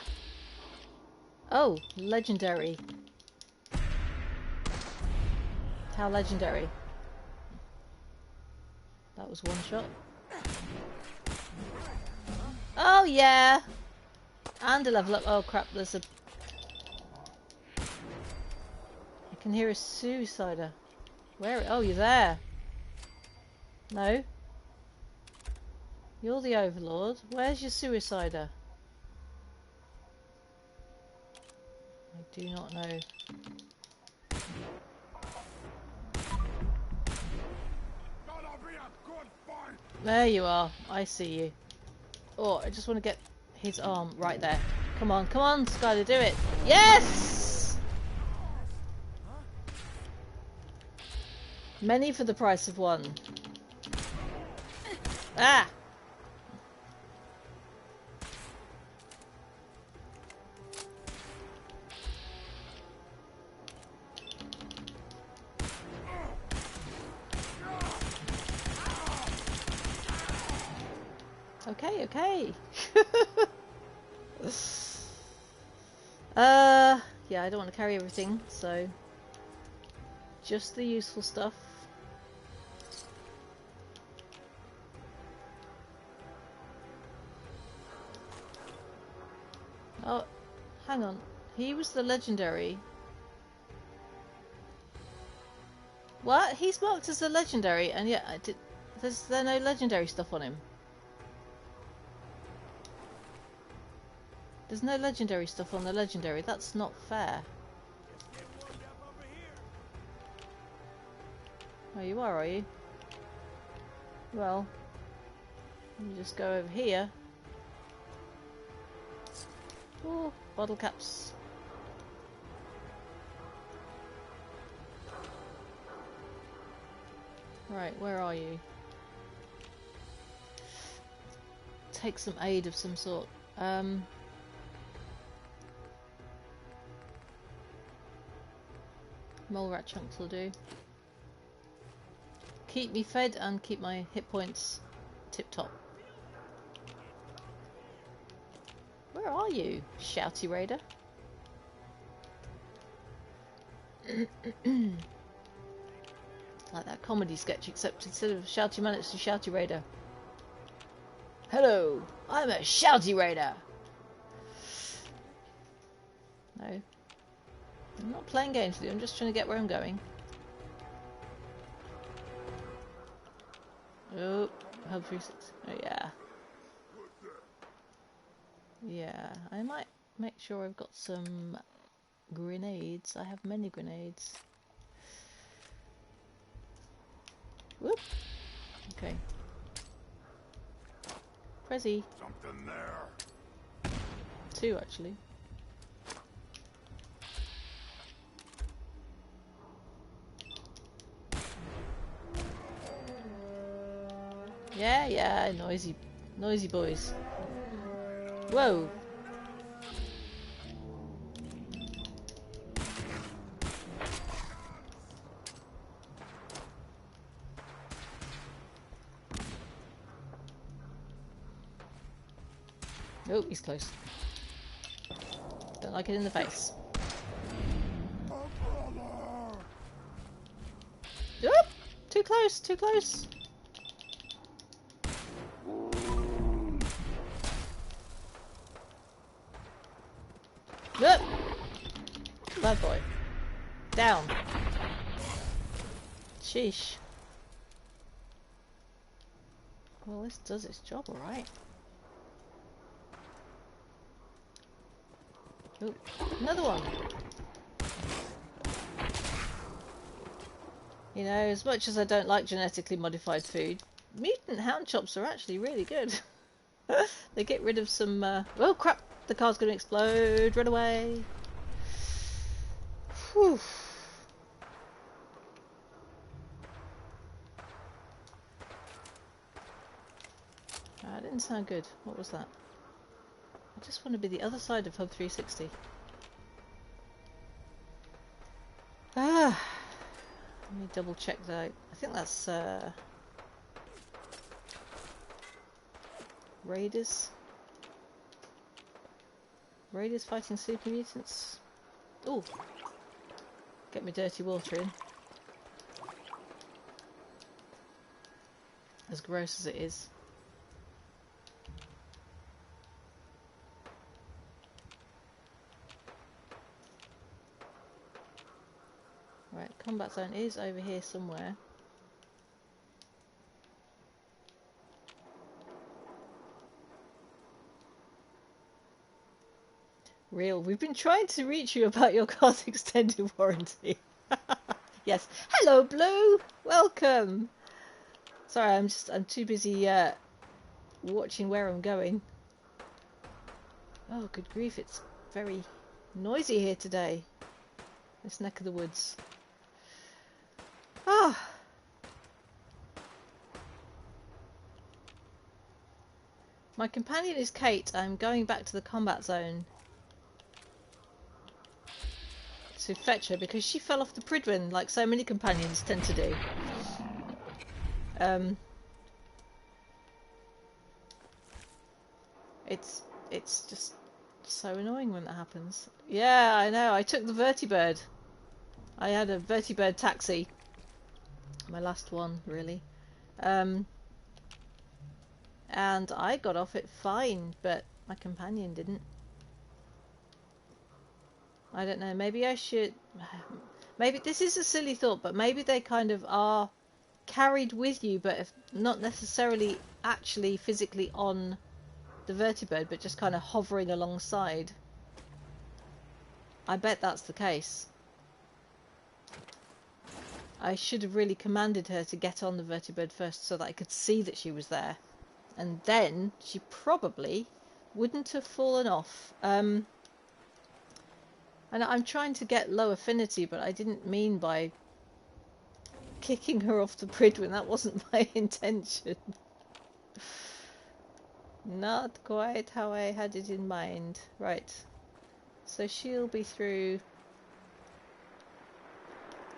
A: Oh, legendary. How legendary? That was one shot. Oh yeah! And a level up. Oh crap, there's a... I can hear a suicider. Where? Oh, you're there. No. You're the overlord. Where's your suicider? I do not know. There you are. I see you. Oh, I just want to get his arm right there. Come on, Skyler, do it. Yes! Many for the price of one. Ah! Okay. Yeah, I don't want to carry everything, so just the useful stuff. Oh, hang on. He was the legendary. What? He's marked as a legendary, and yet there's no legendary stuff on him. There's no legendary stuff on the legendary. That's not fair. Oh, you are you? Well, let me just go over here. Oh, bottle caps. Right, where are you? Take some aid of some sort. Mole rat chunks will do. Keep me fed and keep my hit points tip top. Where are you, shouty raider? Like that comedy sketch, except instead of shouty man, it's a shouty raider. Hello, I'm a shouty raider. No. I'm not playing games with you, I'm just trying to get where I'm going. Oh, hub 36. Oh, yeah. Yeah, I might make sure I've got some grenades. I have many grenades. Whoop. Okay. Prezi.
C: Something there.
A: 2, actually. Yeah, noisy boys. Whoa. Oh, he's close. Don't like it in the face. Oh, too close, too close. Yep. Bad boy. Down. Sheesh. Well, this does its job, alright. Ooh, another one. You know, as much as I don't like genetically modified food, mutant hound chops are actually really good. They get rid of some, oh crap! The car's gonna explode! Run away! Whew. That didn't sound good. What was that? I just want to be the other side of Hub 360. Ah! Let me double check that. I think that's Raiders. Raiders fighting super mutants. Ooh. Get my dirty water in. As gross as it is. Right, combat zone is over here somewhere. Real, we've been trying to reach you about your car's extended warranty. Yes. Hello, Blue! Welcome! Sorry, I'm too busy watching where I'm going. Oh, good grief, it's very noisy here today. This neck of the woods. Ah! My companion is Kate. I'm going back to the combat zone to fetch her because she fell off the Pridwin like so many companions tend to do. It's just so annoying when that happens. Yeah, I know. I took the Vertibird. I had a Vertibird taxi. My last one, really. And I got off it fine, but my companion didn't. I don't know, maybe I should... Maybe this is a silly thought, but maybe they kind of are carried with you, but if not necessarily actually physically on the Vertibird, but just kind of hovering alongside. I bet that's the case. I should have really commanded her to get on the Vertibird first so that I could see that she was there. And then she probably wouldn't have fallen off. And I'm trying to get low affinity, but I didn't mean by kicking her off the Pridwin. That wasn't my intention. Not quite how I had it in mind. Right. So she'll be through.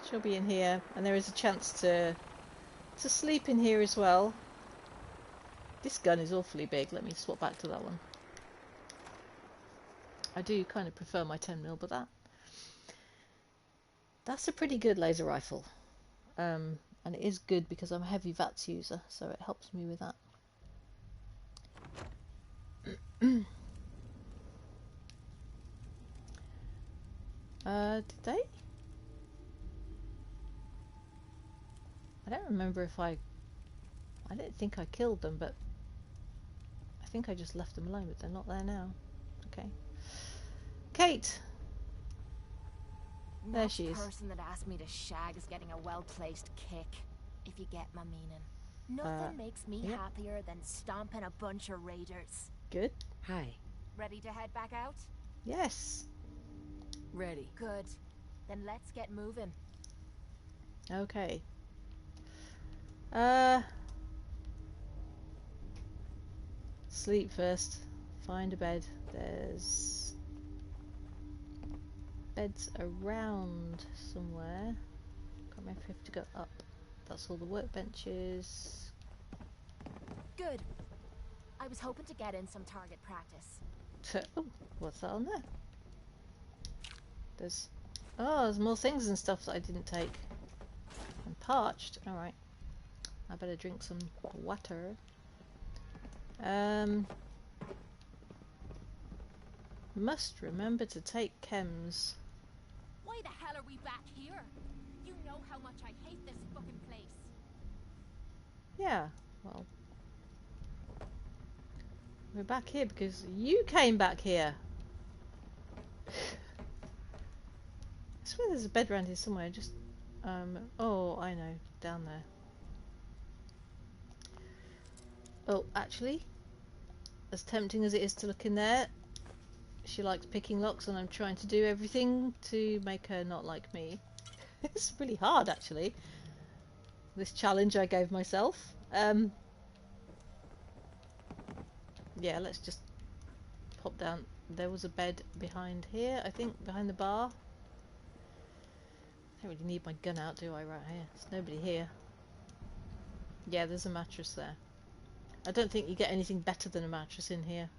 A: She'll be in here, and there is a chance to sleep in here as well. This gun is awfully big. Let me swap back to that one. I do kind of prefer my 10mm, but that's a pretty good laser rifle. And it is good because I'm a heavy VATS user, so it helps me with that. Did they? I don't remember if I don't think I killed them, but I think I just left them alone, but they're not there now. Okay. Kate! There she is.
P: The person that asked me to shag is getting a well-placed kick, if you get my meaning. Nothing makes me happier than stomping a bunch of raiders.
A: Good.
F: Hi.
P: Ready to head back out?
A: Yes.
F: Ready.
P: Good. Then let's get moving.
A: Okay. Sleep first. Find a bed. There's beds around somewhere. Can't remember if I have to go up. That's all the workbenches.
P: Good. I was hoping to get in some target practice.
A: Oh, what's that on there? There's more things and stuff that I didn't take. I'm parched. Alright. I better drink some water. Must remember to take chems.
P: Why the hell are we back here? You know how much I hate this fucking place.
A: Yeah, well. We're back here because you came back here. I swear there's a bed around here somewhere, just oh, I know, down there. Oh, actually, as tempting as it is to look in there, she likes picking locks and I'm trying to do everything to make her not like me. It's really hard, actually, this challenge I gave myself. Yeah, let's just pop down. There was a bed behind here, I think, behind the bar. I don't really need my gun out, do I, right here? There's nobody here. Yeah, there's a mattress there. I don't think you get anything better than a mattress in here.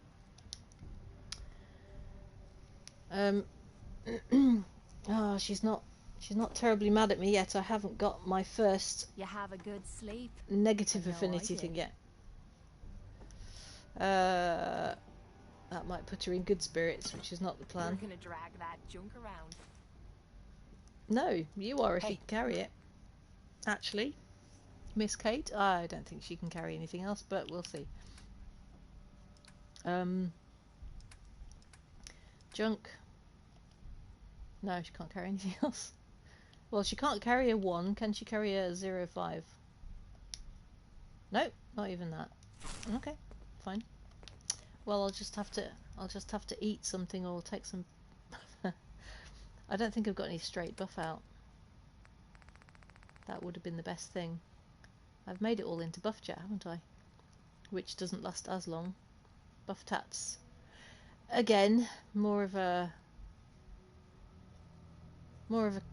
A: Um, oh, she's not terribly mad at me yet. I haven't got my first
P: You have a good sleep.
A: negative affinity thing yet. That might put her in good spirits, which is not the plan.
P: You're gonna drag that junk around.
A: No, you are if you can carry it. Actually, Miss Kate, I don't think she can carry anything else, but we'll see. Junk. No, she can't carry anything else. Well, she can't carry a 1. Can she carry a 0.5? Nope, not even that. Okay, fine. Well, I'll just have to eat something or take some. I don't think I've got any straight buff out. That would have been the best thing. I've made it all into buff jet, haven't I? Which doesn't last as long. Buff tats. Again, more of a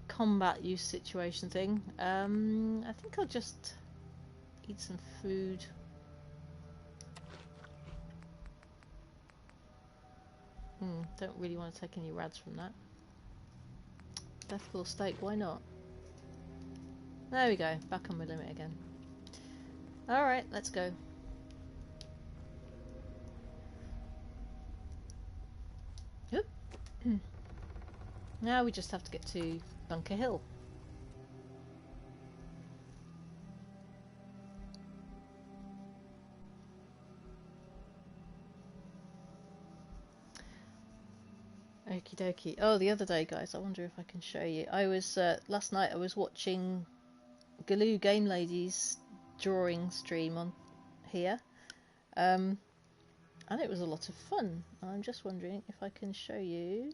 A: combat use situation thing. I think I'll just eat some food. Don't really want to take any rads from that. Deathclaw steak, why not? There we go, back on my limit again. Alright, let's go. Oop. Now we just have to get to Bunker Hill. Okie dokie. Oh, the other day, guys, I wonder if I can show you. I was, last night I was watching Galoo Game Lady's drawing stream on here. And it was a lot of fun. I'm just wondering if I can show you.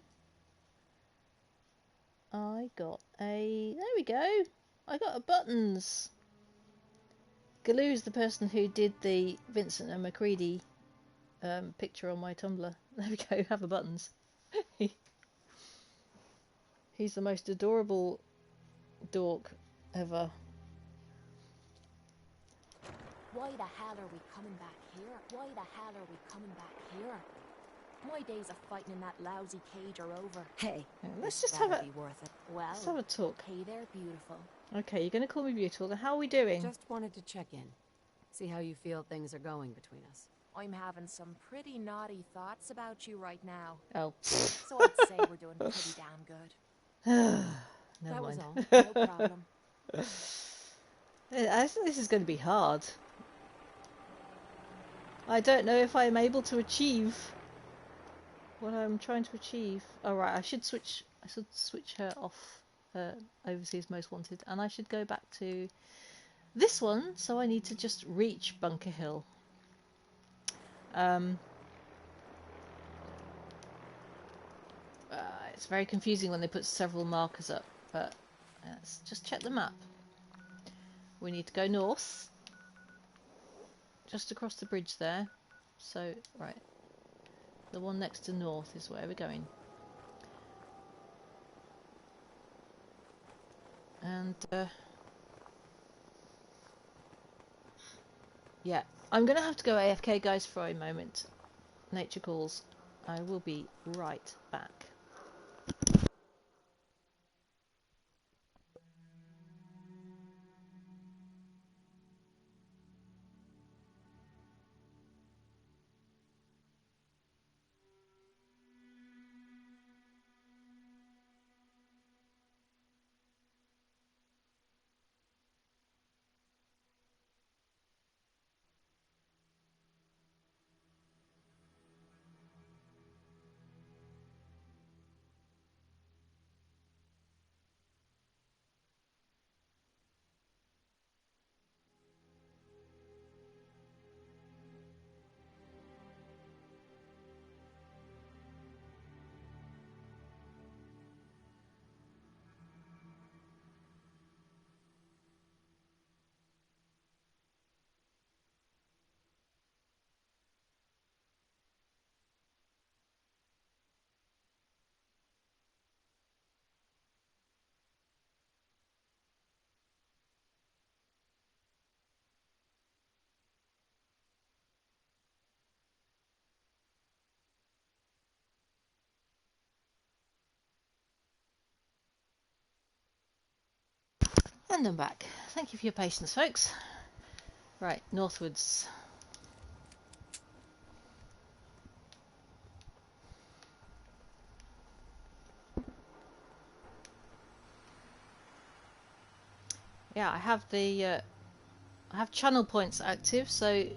A: I got a... There we go! I got a buttons! Galoo is the person who did the Vincent and McCready picture on my Tumblr. There we go, have a buttons. He's the most adorable dork ever.
P: Why the hell are we coming back here? Why the hell are we coming back here? My days of fighting in that lousy cage are over.
F: Hey,
A: let's just have a...
F: be worth it.
P: Well,
A: let's have a talk.
P: Hey there, beautiful.
A: Okay, you're going to call me beautiful. Then how are we doing?
F: Just wanted to check in. See how you feel things are going between us.
P: I'm having some pretty naughty thoughts about you right now.
A: Oh.
P: So I'd say we're doing pretty damn good.
A: Never mind.
P: Was all. No problem.
A: I think this is going to be hard. I don't know if I'm able to achieve what I'm trying to achieve. Alright, I should switch her off Overseas Most Wanted, and I should go back to this one, so I need to just reach Bunker Hill. It's very confusing when they put several markers up, but let's just check the map. We need to go north, just across the bridge there. So, right, the one next to north is where we're going. And, yeah, I'm going to have to go AFK, guys, for a moment. Nature calls. I will be right back. And I'm back. Thank you for your patience, folks. Right, northwards. Yeah, I have the I have channel points active, so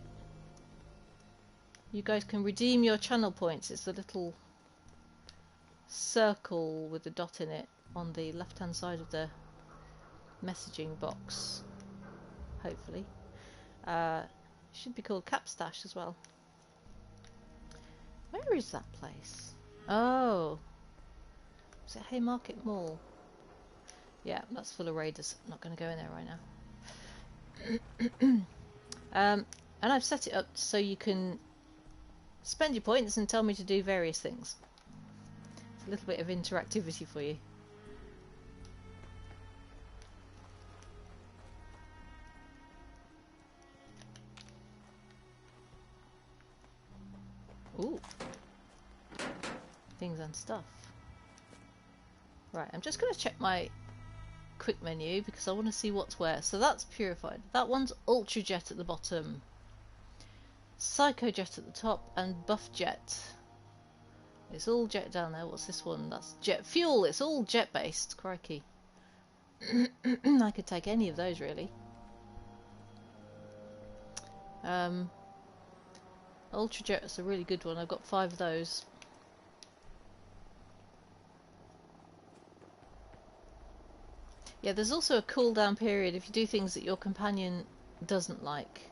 A: you guys can redeem your channel points. It's the little circle with the dot in it on the left hand side of the messaging box, hopefully. Should be called Capstash as well. Where is that place? Oh, is it Haymarket Mall? Yeah, that's full of raiders. I'm not going to go in there right now. And I've set it up so you can spend your points and tell me to do various things. It's a little bit of interactivity for you. Ooh. Things and stuff. Right, I'm just going to check my quick menu because I want to see what's where. So that's purified. That one's Ultra Jet at the bottom, Psycho Jet at the top, and Buff Jet. It's all jet down there. What's this one? That's jet fuel. It's all jet based. Crikey. I could take any of those really. Ultra Jet's a really good one. I've got 5 of those. Yeah, there's also a cooldown period if you do things that your companion doesn't like.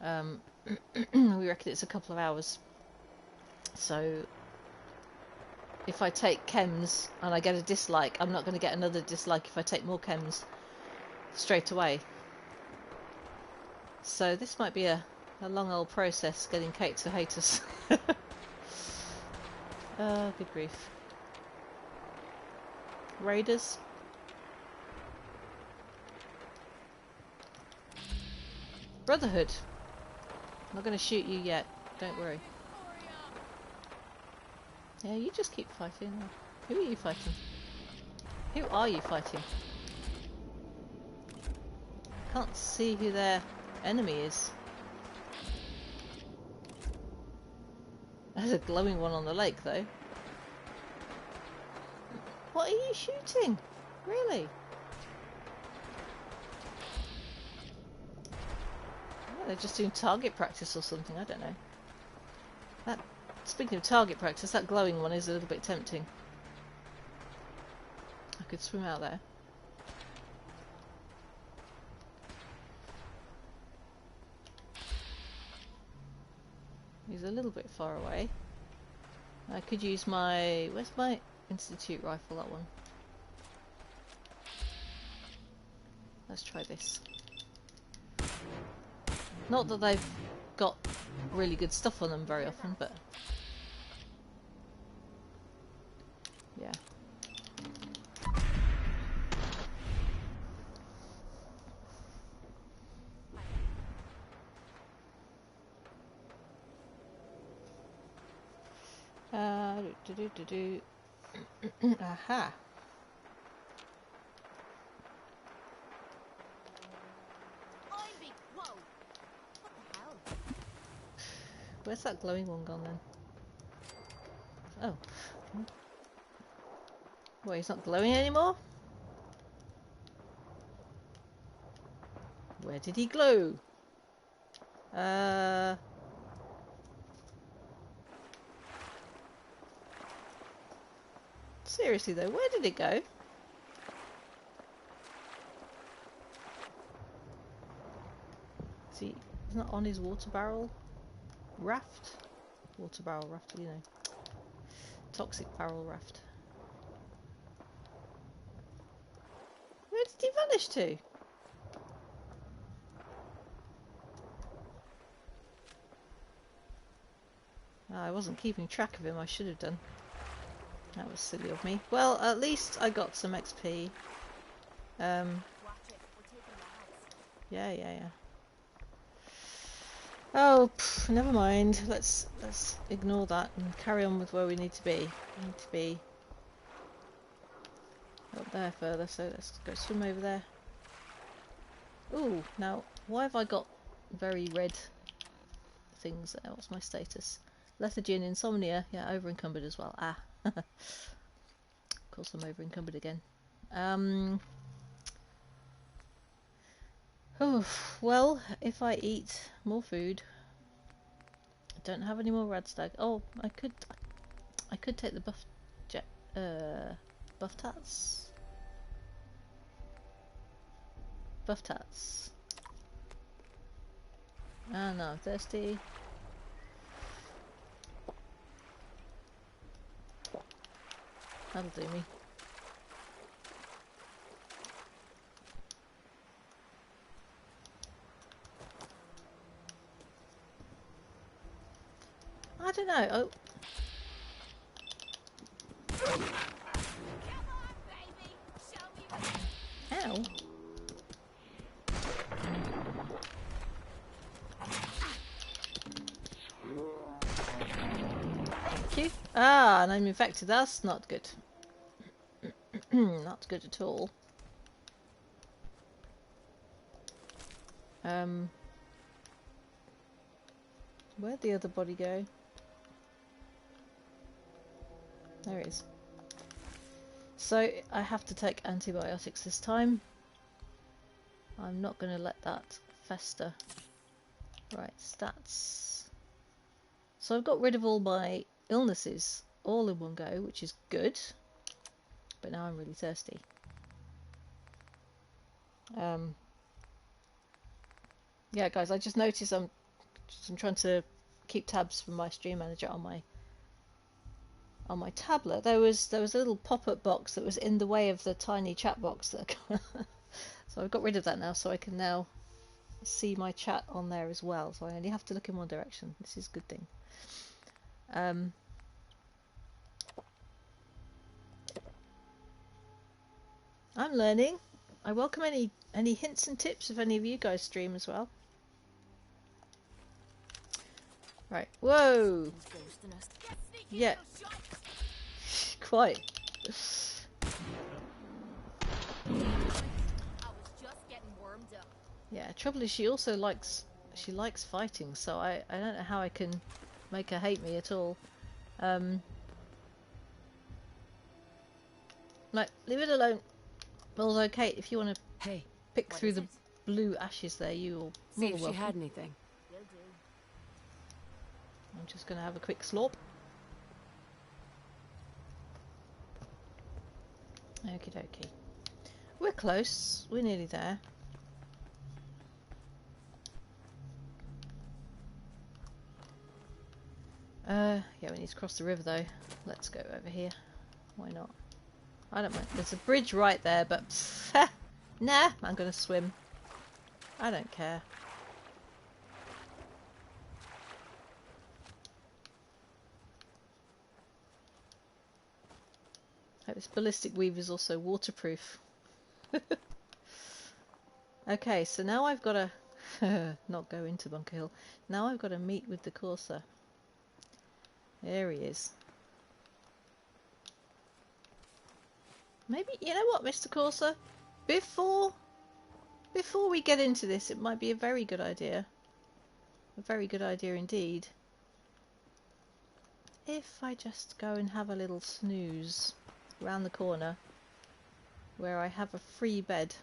A: We reckon it's a couple of hours. So if I take chems and I get a dislike, I'm not going to get another dislike if I take more chems straight away. So this might be a long old process getting Kate to hate us. Good grief. Raiders. Brotherhood. I'm not going to shoot you yet. Don't worry. Yeah, you just keep fighting. Who are you fighting? Who are you fighting? Can't see who their enemy is. There's a glowing one on the lake, though. What are you shooting? Really? Oh, they're just doing target practice or something, I don't know. Speaking of target practice, that glowing one is a little bit tempting. I could swim out there. He's a little bit far away. I could use my... Where's my Institute rifle? That one. Let's try this. Not that they've got really good stuff on them very often, but... yeah. Aha.
P: Whoa. What the hell?
A: Where's that glowing one gone then? Oh. Well, he's not glowing anymore? Where did he glow? Seriously though, where did it go? See, he's not on his water barrel raft? Water barrel raft, you know. Toxic barrel raft. Where did he vanish to? Oh, I wasn't keeping track of him, I should have done. That was silly of me. Well, at least I got some XP. Yeah. Oh, never mind. Let's ignore that and carry on with where we need to be. We need to be up there further, so let's go swim over there. Ooh, now, why have I got very red things there? What's my status? Lethargy and insomnia. Yeah, over encumbered as well. Ah. Of course I'm over encumbered again. Oh, well, if I eat more food, I don't have any more radstag. Oh, I could take the buff tats. Buff tats. Ah, no, I'm thirsty. That'll do me. I don't know. Oh. Ow. Thank you. Ah, and I'm infected. That's not good. Not good at all. Where'd the other body go? There it is. So I have to take antibiotics this time. I'm not going to let that fester. Right, stats. So I've got rid of all my illnesses all in one go, which is good. But now I'm really thirsty. Yeah, guys, I just noticed I'm trying to keep tabs from my stream manager on my tablet. There was a little pop-up box that was in the way of the tiny chat box that so I've got rid of that now, so I can now see my chat on there as well. So I only have to look in one direction. This is a good thing. I'm learning. I welcome any hints and tips if any of you guys stream as well. Right. Whoa. Yeah. Quite. Yeah. Trouble is, she also likes fighting, so I don't know how I can make her hate me at all. Like, leave it alone. Well, okay, if you want to pick through the blue ashes there, you'll
F: see if she had anything.
A: I'm just going to have a quick slurp. Okie dokie. We're close. We're nearly there. Yeah, we need to cross the river though. Let's go over here. Why not? I don't mind. There's a bridge right there, but nah, I'm gonna swim. I don't care. Hope this ballistic weave is also waterproof. Okay, so now I've got to not go into Bunker Hill. Now I've got to meet with the Corsair. There he is. Maybe, you know what, Mr. Corsair? Before we get into this, it might be a very good idea. A very good idea indeed. If I just go and have a little snooze round the corner where I have a free bed.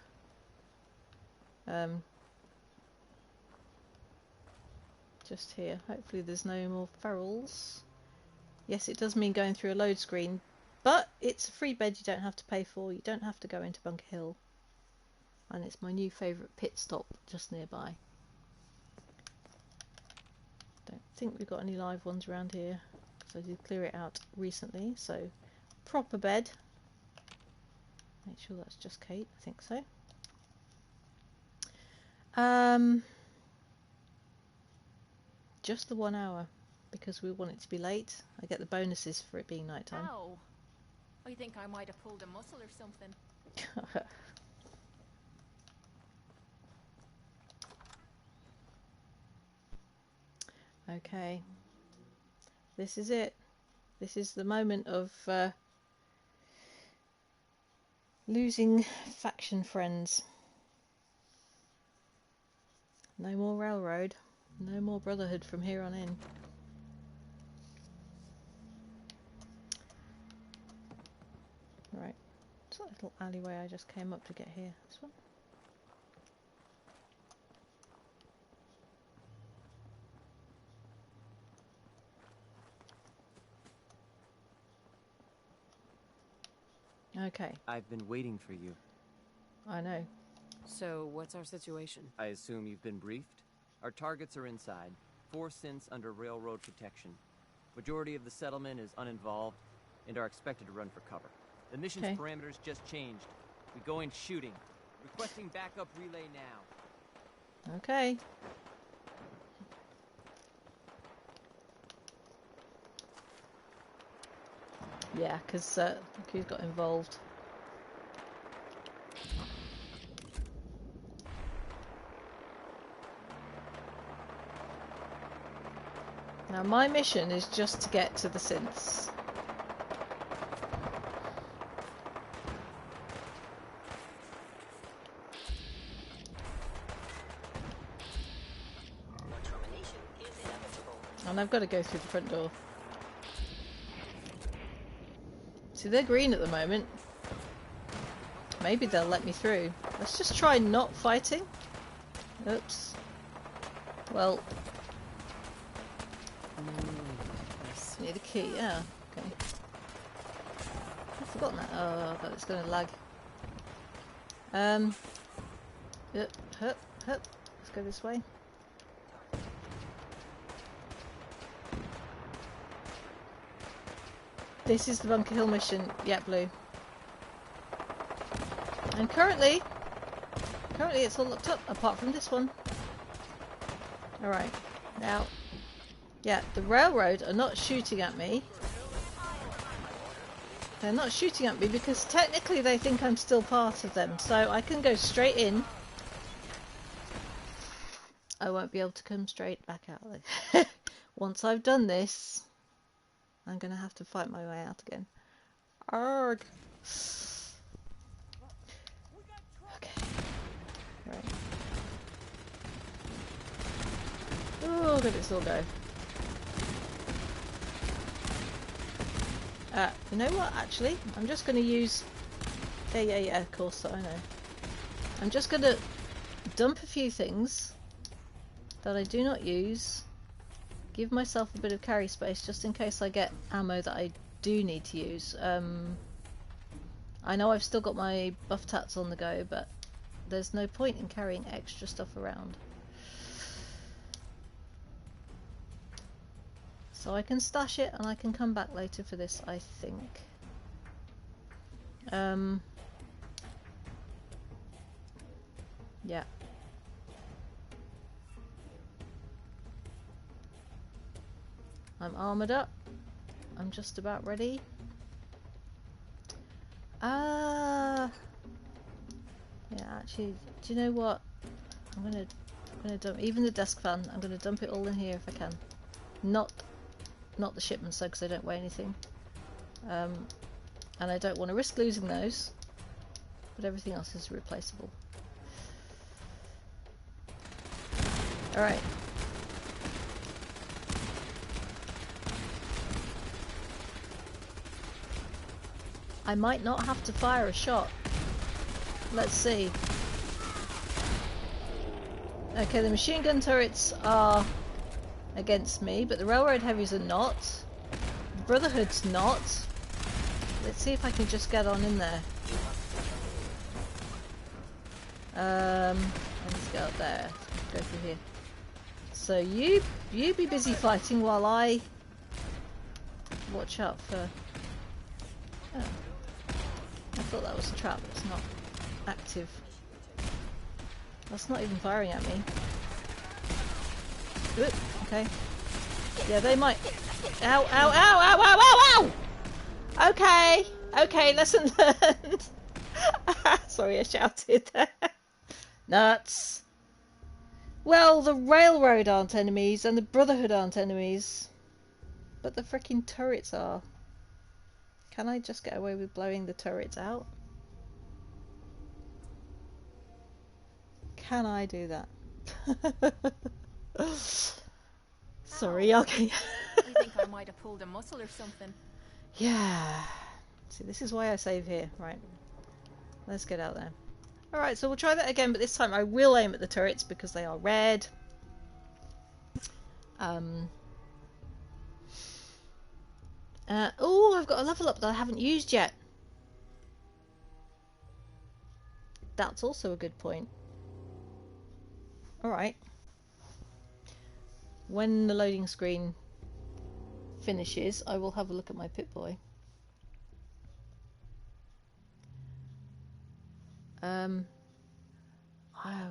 A: Just here. Hopefully there's no more ferals. Yes, it does mean going through a load screen, but it's a free bed you don't have to pay for. You don't have to go into Bunker Hill. And it's my new favourite pit stop just nearby. Don't think we've got any live ones around here, because I did clear it out recently. So, proper bed. Make sure that's just Kate, I think so. Just the 1 hour, because we want it to be late. I get the bonuses for it being nighttime.
P: Ow. I think I might have pulled a muscle or something.
A: Okay. This is it. This is the moment of Losing faction friends. No more railroad. No more brotherhood from here on in. Right. What's that little alleyway I just came up to get here? This one? Okay.
Q: I've been waiting for you.
A: I know.
R: So, what's our situation?
Q: I assume you've been briefed? Our targets are inside. 4 synths under railroad protection. Majority of the settlement is uninvolved and are expected to run for cover. The mission's parameters just changed. We go in shooting. Requesting backup relay now.
A: Okay. Yeah, because Q got involved. Now my mission is just to get to the synths. And I've got to go through the front door. See, they're green at the moment. Maybe they'll let me through. Let's just try not fighting. Oops. Well. Need a key, yeah. Okay. I've forgotten that. Oh, but it's going to lag. Yep, hup. Let's go this way. This is the Bunker Hill mission. Yeah, blue. And currently it's all locked up, apart from this one. Alright. Now, yeah, the railroad are not shooting at me. They're not shooting at me because technically they think I'm still part of them. So I can go straight in. I won't be able to come straight back out. Once I've done this, I'm going to have to fight my way out again. Arrgh. Okay. Right. Oh, look at this all go. You know what, actually? I'm just going to use... Yeah, of course, I know. I'm just going to dump a few things that I do not use. Give myself a bit of carry space just in case I get ammo that I do need to use. I know I've still got my buff tats on the go, but there's no point in carrying extra stuff around. So I can stash it and I can come back later for this, I think. Yeah. I'm armoured up. I'm just about ready. Yeah, actually, do you know what? I'm gonna dump even the desk fan. I'm gonna dump it all in here if I can. Not the shipments though, because they don't weigh anything. And I don't want to risk losing those. But everything else is replaceable. All right. I might not have to fire a shot. Let's see. Okay, the machine gun turrets are against me, but the railroad heavies are not. The Brotherhood's not. Let's see if I can just get on in there. I need to go up there. Go through here. So you be busy fighting while I watch out for... Oh. I thought that was a trap, it's not active. That's not even firing at me. Oop, okay. Yeah, they might... Ow, ow, ow, ow, ow, ow, ow! Okay, okay, lesson learned. Sorry, I shouted there. Nuts. Well, the railroad aren't enemies, and the Brotherhood aren't enemies. But the frickin' turrets are. Can I just get away with blowing the turrets out? Can I do that? Sorry, okay.
P: I think I might have pulled a muscle or something.
A: Yeah. See, this is why I save here. Right. Let's get out there. Alright, so we'll try that again, but this time I will aim at the turrets because they are red. Oh, I've got a level up that I haven't used yet. That's also a good point. Alright. When the loading screen finishes, I will have a look at my Pip-Boy.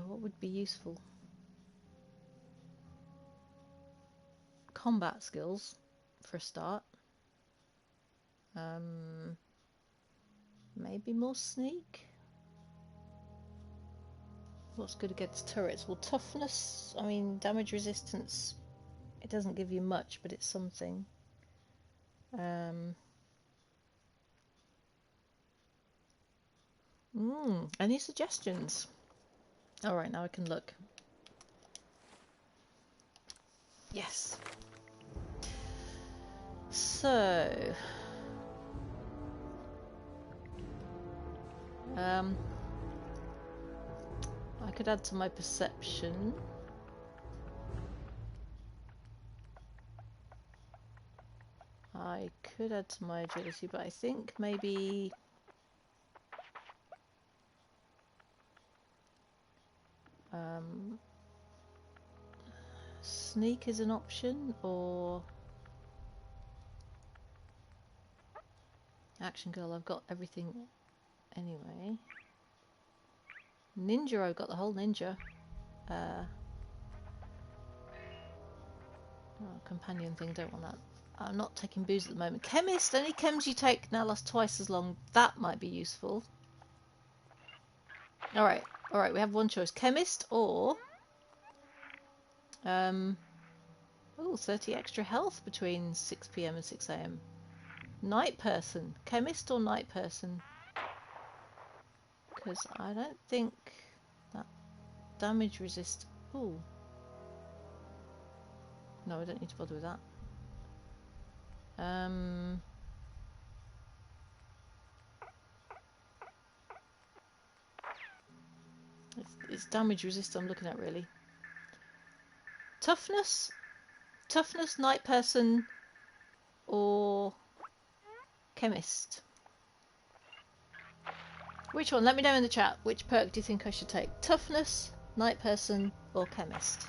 A: What would be useful? Combat skills, for a start. Maybe more sneak? What's good against turrets? Well, toughness, I mean, damage resistance, it doesn't give you much, but it's something. Any suggestions? Alright, now I can look. Yes. So... I could add to my perception. I could add to my agility, but I think maybe... sneak is an option, or... Action girl, I've got everything anyway. Ninja, I've got the whole ninja. Companion thing, don't want that. I'm not taking booze at the moment. Chemist, any chems you take now last twice as long. That might be useful. Alright, we have one choice. Chemist or... oh, 30 extra health between 6 PM and 6 AM. Night person. Chemist or night person? Because I don't think that damage resist... Ooh. No, I don't need to bother with that. It's damage resist I'm looking at, really. Toughness? Toughness, night person, or chemist? Which one? Let me know in the chat. Which perk do you think I should take? Toughness, night person, or chemist?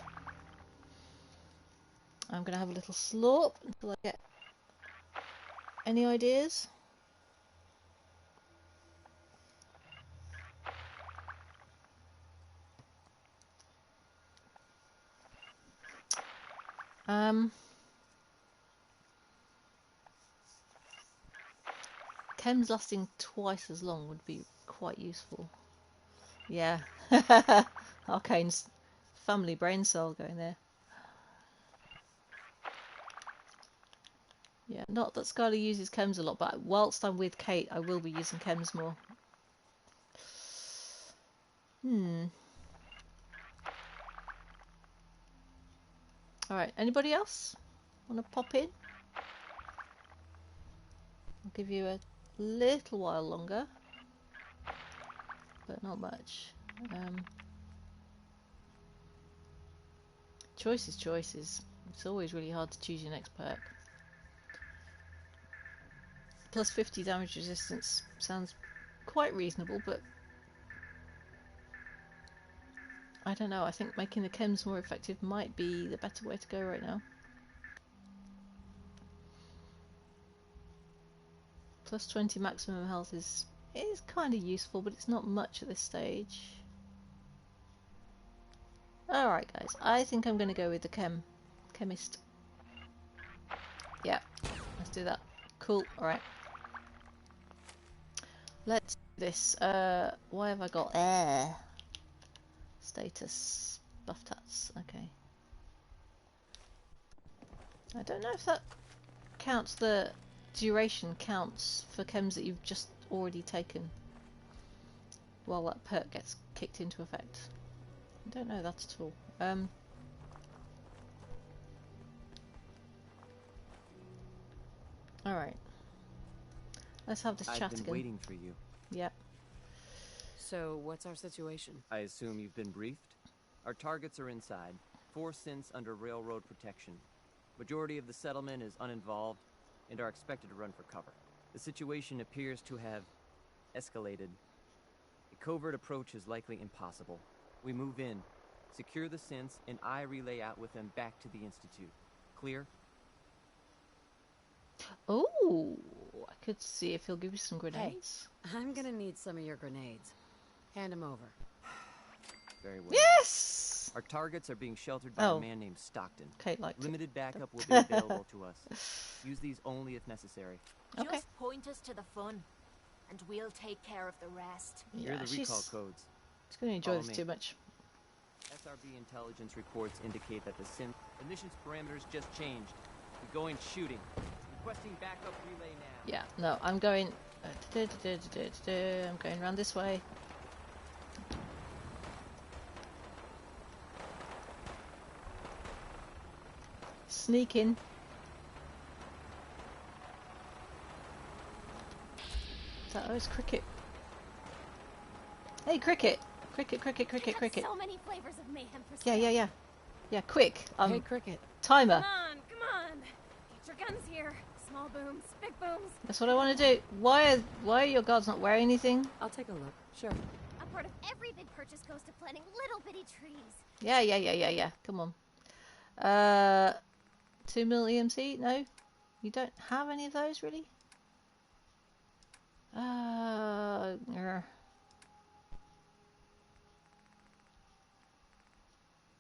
A: I'm going to have a little slurp until I get any ideas. Chems lasting twice as long would be quite useful. Yeah. Arcane's family brain cell going there. Yeah, not that Skyler uses chems a lot, but whilst I'm with Kate, I will be using chems more. Alright, anybody else want to pop in? I'll give you a little while longer, but not much. Choices. It's always really hard to choose your next perk. Plus 50 damage resistance sounds quite reasonable, but I don't know. I think making the chems more effective might be the better way to go right now. Plus 20 maximum health is kind of useful, but it's not much at this stage. Alright guys, I think I'm going to go with the chemist. Yeah, let's do that. Cool, alright. Let's do this. Why have I got air? Status. Buff tats, okay. I don't know if that counts, the duration counts for chems that you've just already taken while that perk gets kicked into effect. I don't know that at all. Alright. Let's have this chat
Q: I've been
A: again.
Q: waiting for you.
A: Yep.
R: So, what's our situation?
Q: I assume you've been briefed? Our targets are inside. 4 synths under railroad protection. Majority of the settlement is uninvolved and are expected to run for cover. The situation appears to have escalated. A covert approach is likely impossible. We move in, secure the synths, and I relay out with them back to the Institute. Clear?
A: Oh, I could see if he'll give you some grenades.
R: Hey, I'm gonna need some of your grenades. Hand them over.
Q: Very well.
A: Yes!
Q: Our targets are being sheltered by a man named Stockton.
A: Okay, like
Q: limited backup will be available to us. Use these only if necessary.
A: Okay.
P: Just point us to the fun, and we'll take care of the rest.
Q: Here are the recall codes.
A: She's going to enjoy this too much.
Q: SRB intelligence reports indicate that the mission's parameters just changed. We're going shooting. Requesting backup relay now.
A: Yeah, no, I'm going... I'm going around this way. Sneak in. Is that... Oh, it's Cricket. Hey, Cricket! Cricket.
H: So many flavors of mayhem for
A: Yeah. Yeah, quick.
R: Hey, Cricket.
A: Timer.
H: Come on. Get your guns here. Small booms, big booms.
A: That's what I want to do. Why are your guards not wearing anything?
R: I'll take a look. Sure.
H: A part of every big purchase goes to planting little bitty trees.
A: Yeah. Come on. 2 mil EMC? No? You don't have any of those, really?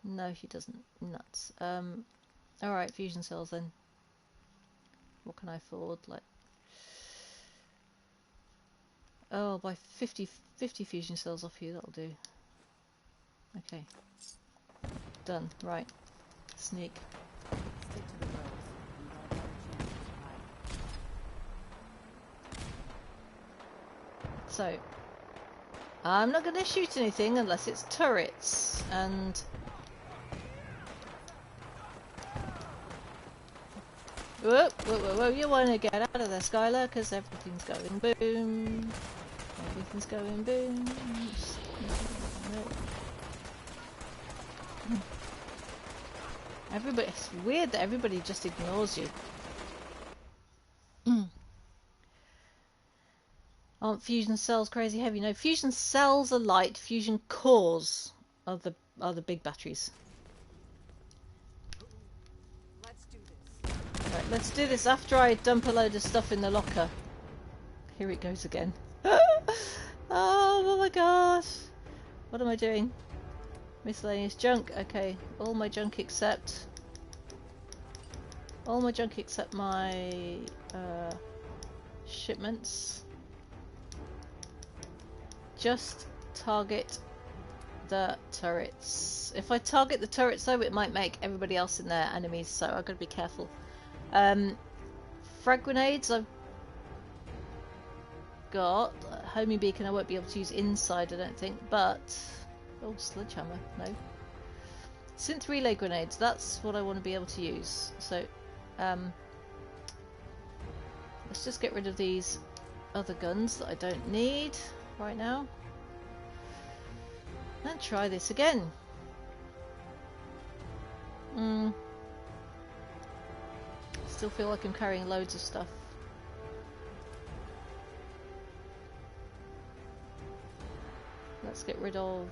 A: No, she doesn't. Nuts. Alright, fusion cells then. What can I afford? Like... Oh, buy 50 fusion cells off you, that'll do. Okay. Done. Right. Sneak.
R: Stick to the roads. You got a better chance of surviving.
A: So, I'm not going to shoot anything unless it's turrets, and... Whoa, you want to get out of there, Skyler, because everything's going boom. Everything's going boom. Everybody, it's weird that everybody just ignores you. Aren't fusion cells crazy heavy? No, fusion cells are light. Fusion cores are the big batteries. Right, let's do this after I dump a load of stuff in the locker. Here it goes again. Oh my gosh! What am I doing? Miscellaneous junk. Okay, all my junk except my shipments. Just target the turrets. If I target the turrets though, it might make everybody else in there enemies, so I've got to be careful. Frag grenades I've got. Homing beacon I won't be able to use inside, I don't think, but... Oh, sledgehammer, no. Synth relay grenades, that's what I want to be able to use. So, let's just get rid of these other guns that I don't need right now. And try this again. Still feel like I'm carrying loads of stuff. Let's get rid of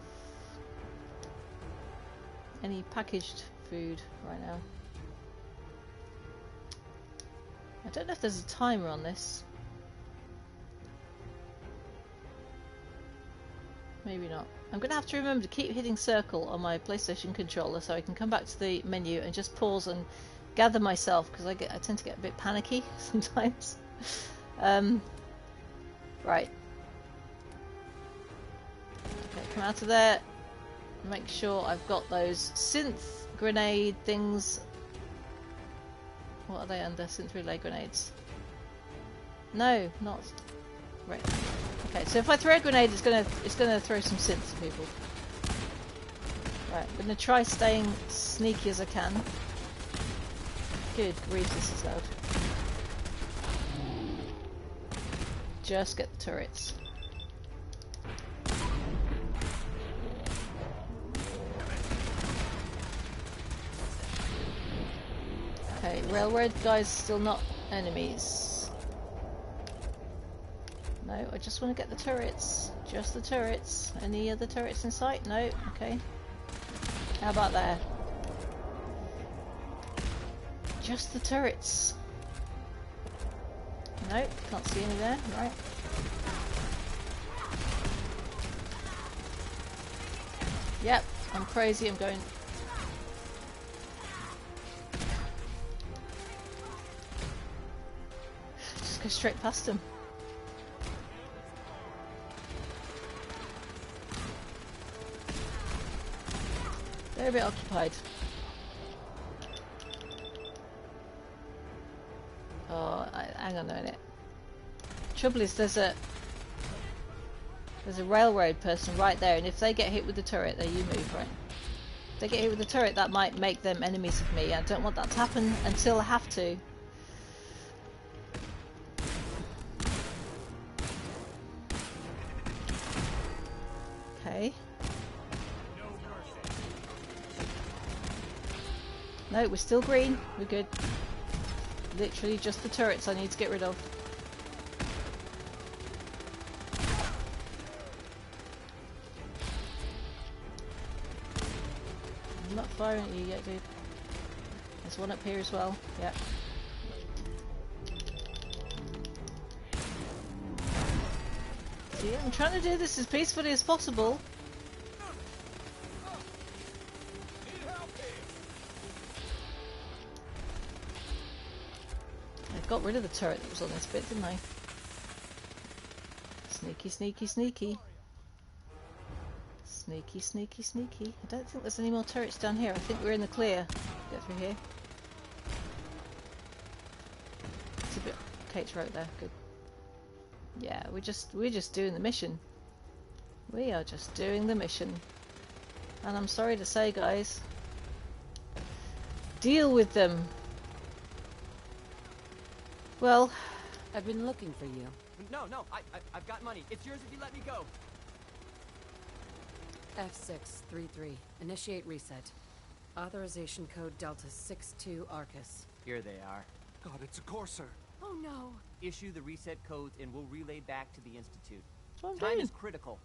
A: any packaged food right now. I don't know if there's a timer on this. Maybe not. I'm going to have to remember to keep hitting circle on my PlayStation controller so I can come back to the menu and just pause and gather myself, because I tend to get a bit panicky sometimes. Right. Okay, come out of there. Make sure I've got those synth grenade things. What are they under? Synth relay grenades. No, not. Right. Okay, so if I throw a grenade, it's gonna throw some synths at people. Right, I'm going to try staying sneaky as I can. Good grief, this is loud. Just get the turrets. Okay, railroad guys still not enemies. No, I just want to get the turrets. Just the turrets. Any other turrets in sight? No? Okay. How about there? Just the turrets. No, can't see any there. Right. Yep, I'm crazy. I'm going... Just go straight past him. They're a bit occupied. Oh, hang on a minute. Trouble is, there's a railroad person right there, and if they get hit with the turret, there you move, right? If they get hit with the turret, that might make them enemies of me. I don't want that to happen until I have to. Okay. No, we're still green. We're good. Literally just the turrets I need to get rid of. I'm not firing at you yet, dude. There's one up here as well. Yep. See, I'm trying to do this as peacefully as possible. Got rid of the turret that was on this bit, didn't I? Sneaky, sneaky, sneaky. Sneaky, sneaky, sneaky. I don't think there's any more turrets down here. I think we're in the clear. Get through here. It's a bit... Kate's right there. Good. Yeah, we're just doing the mission. We are just doing the mission. And I'm sorry to say, guys, deal with them. Well,
R: I've been looking for you.
Q: No, I've got money. It's yours if you let me go.
R: F633. Initiate reset. Authorization code Delta 62 Arcus.
Q: Here they are.
C: God, it's a Corsair.
P: Oh no.
Q: Issue the reset codes and we'll relay back to the Institute.
A: That's what I'm
Q: Time
A: doing.
Q: is critical.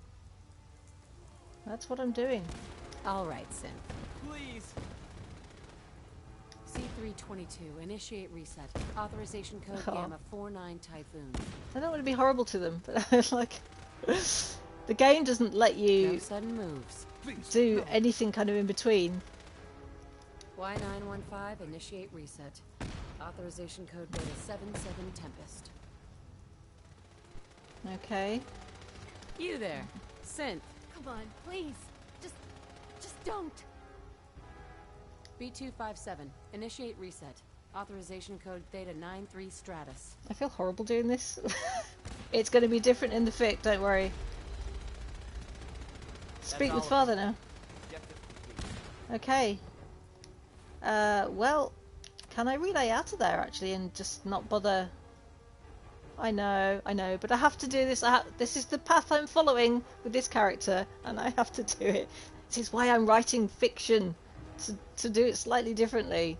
A: That's what I'm doing.
R: All right, Sin.
Q: Please.
R: C322. Initiate reset. Authorization code Gamma 49 Typhoon.
A: I don't want to be horrible to them, but like, the game doesn't let you
R: No sudden moves.
A: do anything kind of in between.
R: Y915. Initiate reset. Authorization code Beta 77 Tempest.
A: Okay.
R: You there, Synth.
P: Come on, please. Just don't.
R: B257. Initiate reset. Authorization code Theta 93 Stratus.
A: I feel horrible doing this. It's going to be different in the fic, don't worry. Speak with Father now. Okay. Well, can I relay out of there actually and just not bother? I know, but I have to do this. This is the path I'm following with this character, and I have to do it. This is why I'm writing fiction, to do it slightly differently,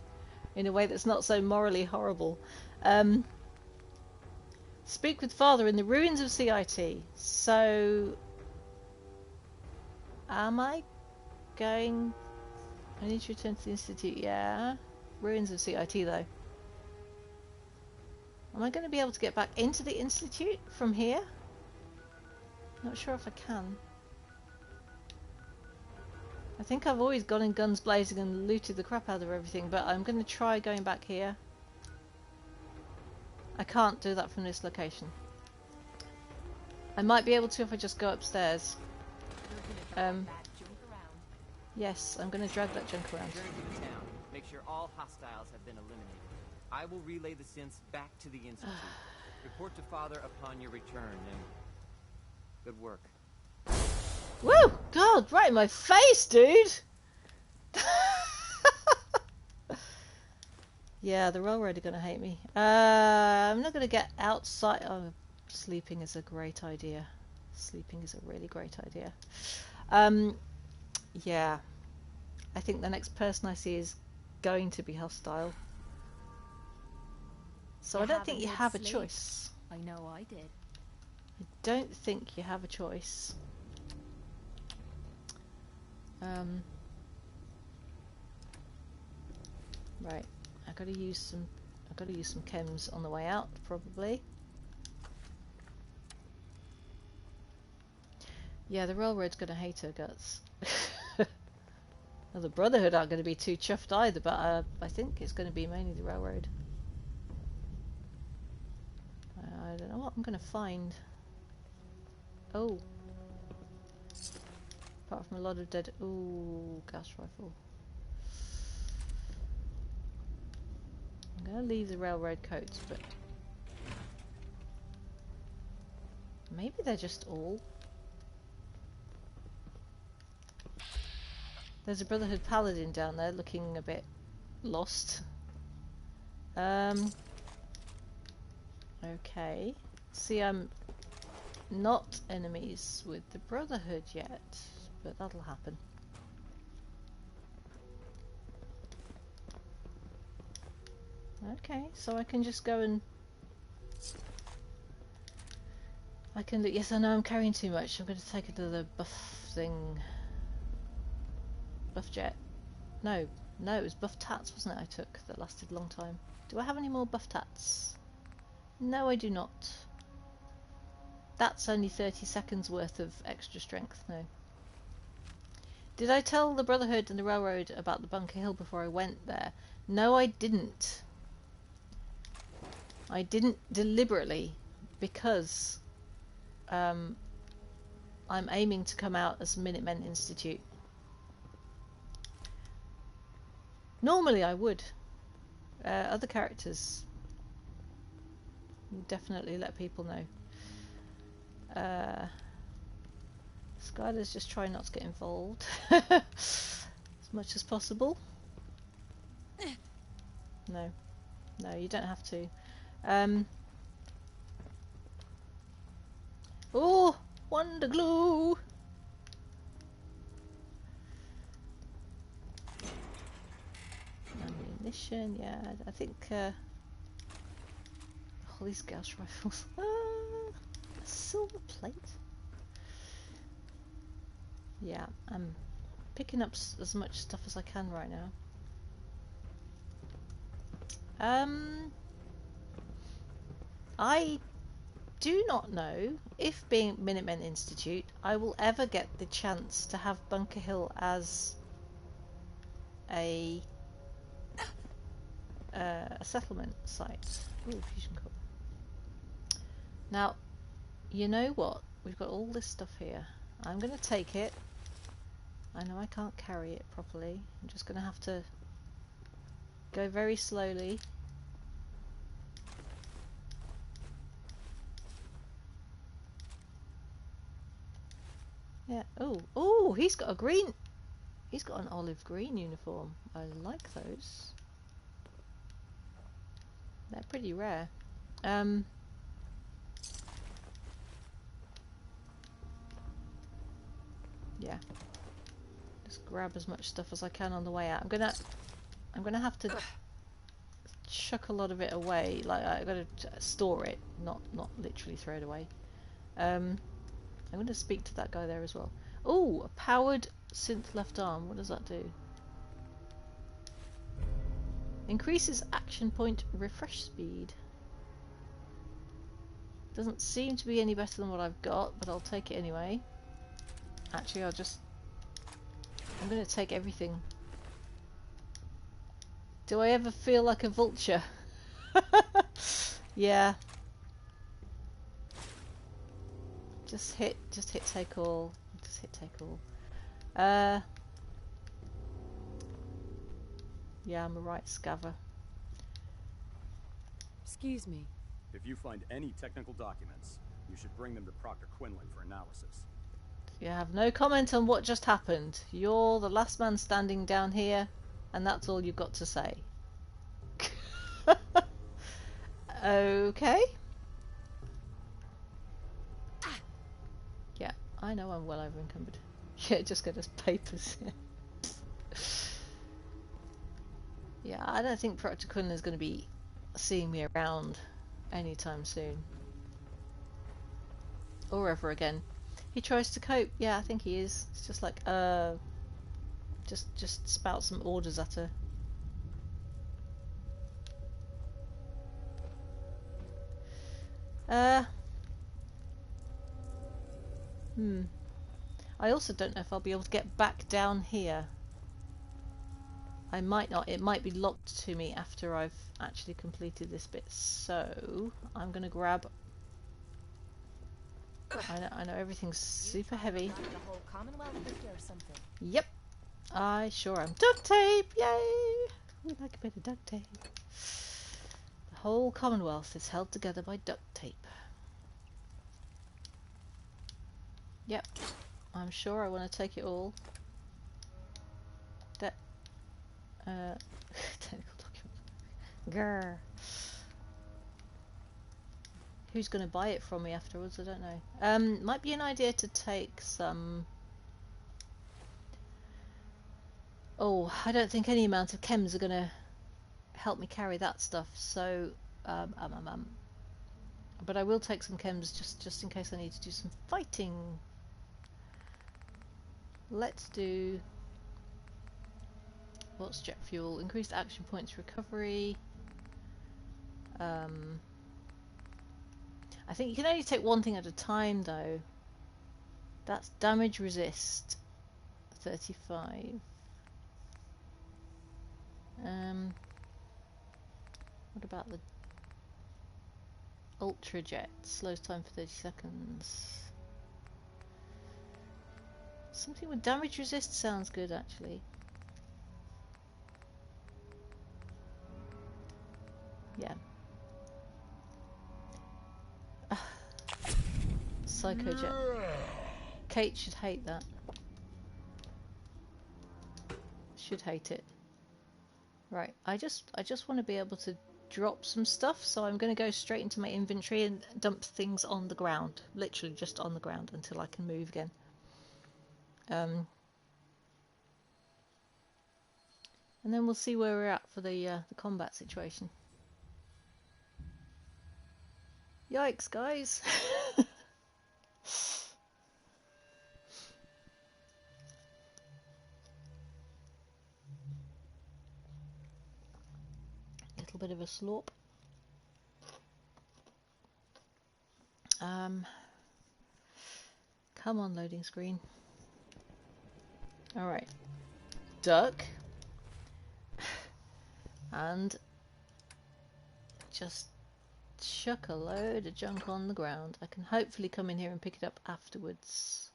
A: in a way that's not so morally horrible. Speak with Father in the ruins of CIT. So, am I going? I need to return to the Institute. Yeah, ruins of CIT though. Am I going to be able to get back into the Institute from here? Not sure if I can. I think I've always gone in guns blazing and looted the crap out of everything, but I'm going to try going back here. I can't do that from this location. I might be able to if I just go upstairs. Yes, I'm going to drag that junk around.
Q: Return to the town. Make sure all hostiles have been eliminated. I will relay the synths back to the Institute. Report to Father upon your return, and good work.
A: Woo! God, right in my face, dude! Yeah, the railroad are going to hate me. I'm not going to get outside. Oh, sleeping is a great idea. Sleeping is a really great idea. Yeah. I think the next person I see is going to be hostile. So I don't think you have a choice.
F: I know I did.
A: I don't think you have a choice. Right. I've got to use some chems on the way out, probably. Yeah, the railroad's going to hate her guts. Well, the Brotherhood aren't going to be too chuffed either, but I think it's going to be mainly the railroad. I don't know what I'm going to find. Oh. Apart from a lot of dead... Ooh, gas rifle. I'm going to leave the railroad coats, but... maybe they're just all... There's a Brotherhood Paladin down there looking a bit lost. Okay. See, I'm not enemies with the Brotherhood yet, but that'll happen. Okay, so I can just go and... I can look... Yes, I know I'm carrying too much. I'm going to take another buff thing. Buff jet. No, it was buff tats, wasn't it, I took, that lasted a long time. Do I have any more buff tats? No, I do not. That's only 30 seconds worth of extra strength, no. Did I tell the Brotherhood and the Railroad about the Bunker Hill before I went there? No, I didn't. I didn't deliberately, because I'm aiming to come out as Minutemen Institute. Normally I would. Other characters would definitely let people know. Skyler's just trying not to get involved as much as possible. No, you don't have to. Oh, Wonder Glue! Ammunition, yeah, I think all these gas rifles. A silver plate? Yeah, I'm picking up as much stuff as I can right now. I do not know if, being Minutemen Institute, I will ever get the chance to have Bunker Hill as a settlement site. Ooh, fusion core. Now, you know what? We've got all this stuff here. I'm going to take it. I know I can't carry it properly. I'm just going to have to go very slowly. Yeah. Oh, he's got a green. He's got an olive green uniform. I like those. They're pretty rare. Yeah. Just grab as much stuff as I can on the way out. I'm gonna have to chuck a lot of it away. Like, I've got to store it, not literally throw it away. I'm going to speak to that guy there as well. Oh, a powered synth left arm. What does that do? Increases action point refresh speed. Doesn't seem to be any better than what I've got, but I'll take it anyway. Actually, I'm going to take everything. Do I ever feel like a vulture? Yeah. Just hit take all. Just hit take all. Yeah, I'm a right scaver.
R: Excuse me.
C: If you find any technical documents, you should bring them to Proctor Quinlan for analysis.
A: You have no comment on what just happened. You're the last man standing down here, and that's all you've got to say. Okay. Yeah, I know I'm well over encumbered. Yeah, just get us papers. Yeah, I don't think Proctor Quinlan is going to be seeing me around anytime soon. Or ever again. He tries to cope. Yeah, I think he is. It's just like, just spout some orders at her. I also don't know if I'll be able to get back down here. I might not. It might be locked to me after I've actually completed this bit. So I'm gonna grab. I know everything's super heavy. Yep, I sure am. Duct tape, yay! We like a bit of duct tape. The whole Commonwealth is held together by duct tape. Yep, I'm sure I want to take it all. Technical document. Grr. Who's going to buy it from me afterwards? I don't know. Might be an idea to take some. Oh, I don't think any amount of chems are going to help me carry that stuff. So, but I will take some chems just in case I need to do some fighting. Let's do. What's jet fuel? Increased action points recovery. I think you can only take one thing at a time though. That's damage resist 35. What about the Ultra Jet? Slows time for 30 seconds. Something with damage resist sounds good actually. Yeah. Psycho Jet. Kate should hate that. Should hate it. Right, I just want to be able to drop some stuff, so I'm going to go straight into my inventory and dump things on the ground. Literally just on the ground until I can move again. And then we'll see where we're at for the combat situation. Yikes, guys! Little bit of a slurp. Come on, loading screen. Alright. Duck. And just chuck a load of junk on the ground. I can hopefully come in here and pick it up afterwards.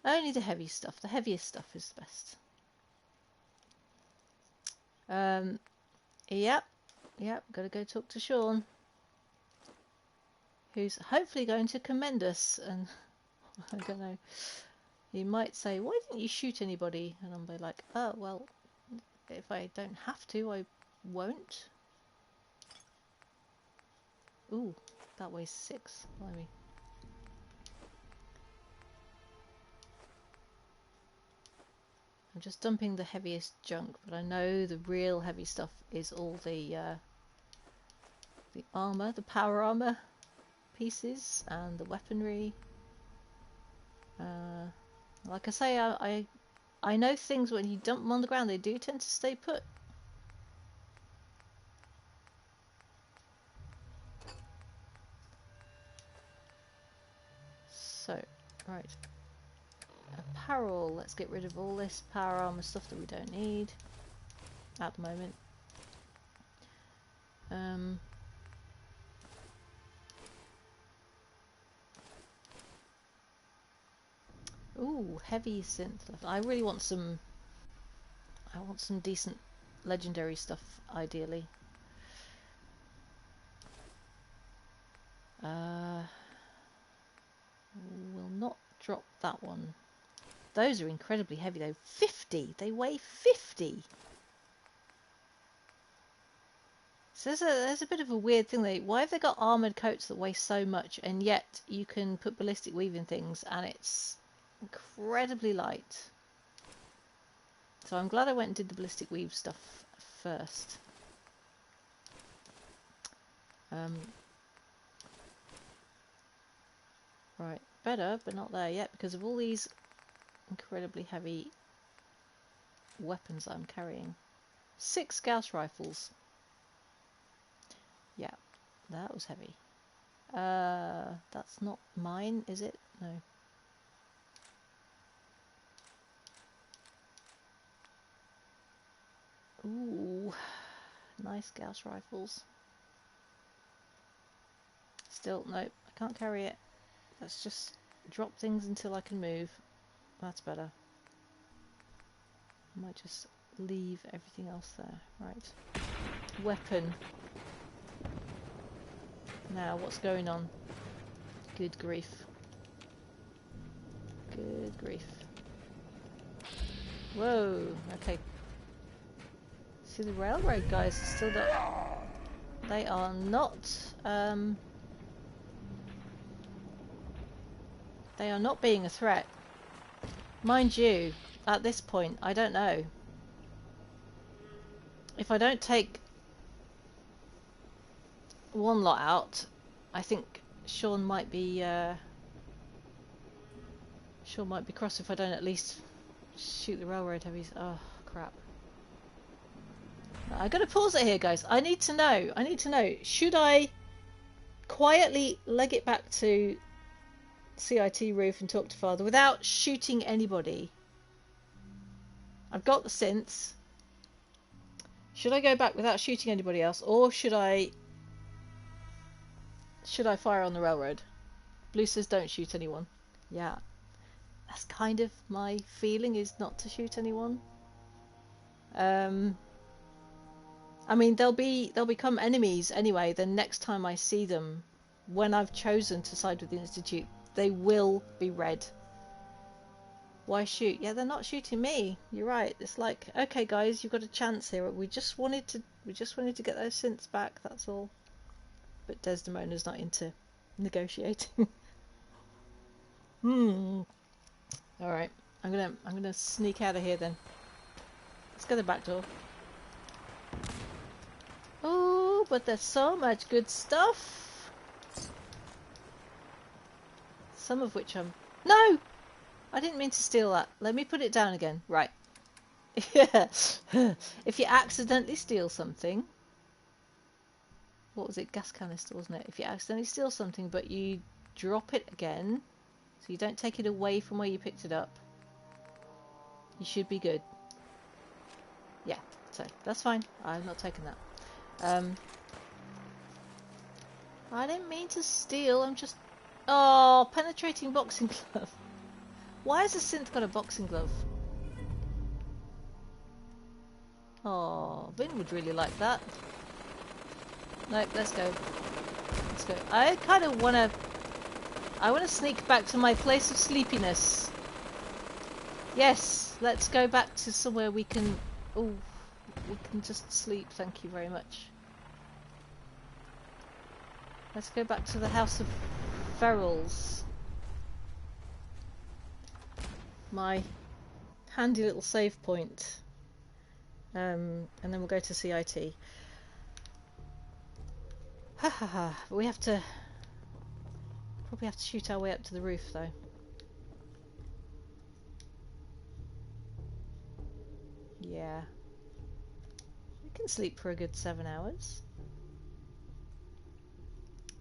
A: Only the heavy stuff. The heaviest stuff is the best. Yep, gotta go talk to Sean, who's hopefully going to commend us, and I don't know, he might say, why didn't you shoot anybody? And I'm like, oh, well, if I don't have to, I won't. Ooh, that weighs 6, blimey. I'm just dumping the heaviest junk, but I know the real heavy stuff is all the armor, the power armor pieces, and the weaponry. Like I say, I know things when you dump them on the ground, they do tend to stay put. So, right. Apparel, let's get rid of all this power armor stuff that we don't need at the moment. Ooh, heavy synth. I really want some. I want some decent legendary stuff, ideally. Will not drop that one. Those are incredibly heavy though. 50! They weigh 50! So there's a bit of a weird thing. Why have they got armoured coats that weigh so much, and yet you can put ballistic weave in things and it's incredibly light? So I'm glad I went and did the ballistic weave stuff first. Right, better, but not there yet because of all these incredibly heavy weapons I'm carrying. 6 Gauss rifles. Yeah, that was heavy. That's not mine, is it? No. Ooh, nice Gauss rifles. Still, nope, I can't carry it. Let's just drop things until I can move. That's better. I might just leave everything else there. Right. Weapon. Now, what's going on? Good grief. Good grief. Whoa, okay. See, the railroad guys are still not... They are not... They are not being a threat. Mind you, at this point, I don't know. If I don't take one lot out, I think Sean might be cross if I don't at least shoot the railroad heavies. Oh crap! I gotta pause it here, guys. I need to know. Should I quietly leg it back to CIT roof and talk to Father without shooting anybody? I've got the synths. Should I go back without shooting anybody else, or should I fire on the railroad? Blue says don't shoot anyone. Yeah, that's kind of my feeling, is not to shoot anyone. I mean, they'll become enemies anyway. The next time I see them, when I've chosen to side with the Institute, they will be red. Why shoot? Yeah, they're not shooting me. You're right. It's like, okay, guys, you've got a chance here. We just wanted to get those synths back. That's all. But Desdemona's not into negotiating. All right, I'm gonna sneak out of here then. Let's go to the back door. Oh, but there's so much good stuff. Some of which I'm... No! I didn't mean to steal that. Let me put it down again. Right. If you accidentally steal something... What was it? Gas canister, wasn't it? If you accidentally steal something but you drop it again, so you don't take it away from where you picked it up, you should be good. Yeah, so that's fine. I'm not taking that. I didn't mean to steal. I'm just... Oh, penetrating boxing glove. Why has the synth got a boxing glove? Oh, Vin would really like that. Nope, let's go. Let's go. I kind of want to... I want to sneak back to my place of sleepiness. Yes, let's go back to somewhere we can... Oh, we can just sleep, thank you very much. Let's go back to the House of Ferals. My handy little save point. And then we'll go to CIT. Ha ha ha. But we have to... Probably have to shoot our way up to the roof though. Yeah. We can sleep for a good 7 hours.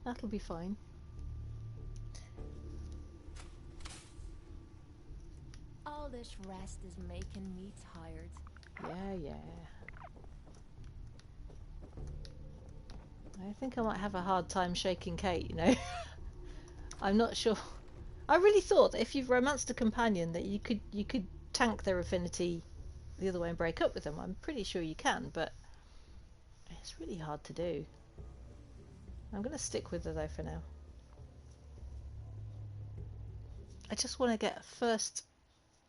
A: That'll be fine.
P: All this rest is making me tired.
A: Yeah. I think I might have a hard time shaking Kate, you know. I'm not sure. I really thought that if you've romanced a companion that you could tank their affinity the other way and break up with them. I'm pretty sure you can, but it's really hard to do. I'm going to stick with her though for now. I just want to get a first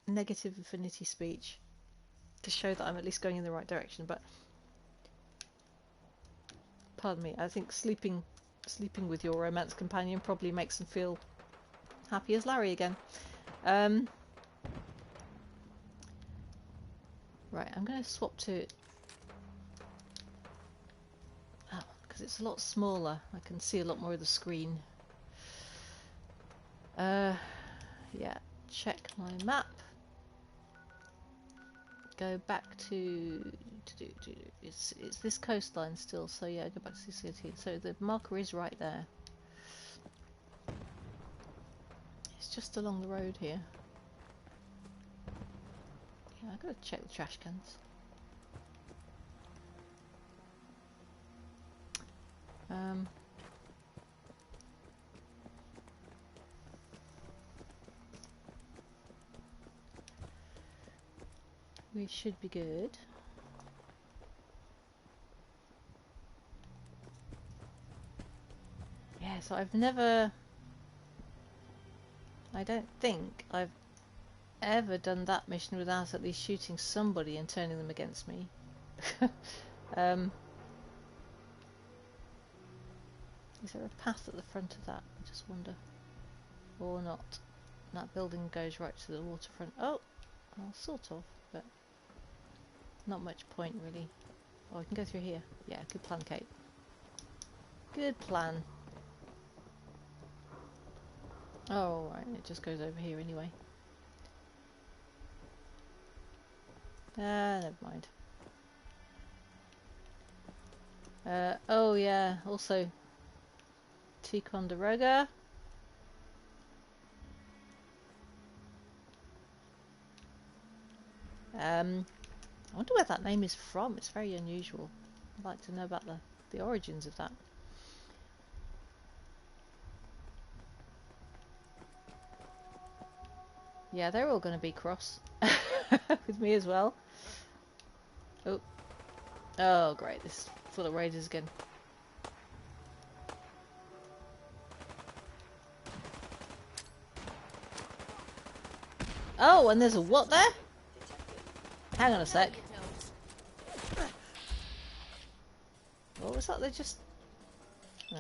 A: negative affinity speech to show that I'm at least going in the right direction, but pardon me, I think sleeping with your romance companion probably makes them feel happy as Larry again. Right, I'm going to swap to... Oh, because it's a lot smaller. I can see a lot more of the screen. Yeah, check my map. Go back to it's this coastline still, so yeah, go back to CCT. So the marker is right there. It's just along the road here. Yeah, I've got to check the trash cans. We should be good. Yeah, so I don't think I've ever done that mission without at least shooting somebody and turning them against me. Is there a path at the front of that? I just wonder. Or not. That building goes right to the waterfront. Oh! Well, sort of, but not much point really. Oh, I can go through here. Yeah, good plan, Kate. Good plan. Oh, right, it just goes over here anyway. Never mind. Oh yeah, also Ticonderoga. I wonder where that name is from. It's very unusual. I'd like to know about the origins of that. Yeah, they're all going to be cross with me as well. Oh. Oh, great. This is full of raiders again. Oh, and there's a what there? Hang on a sec. What was that? They just... No.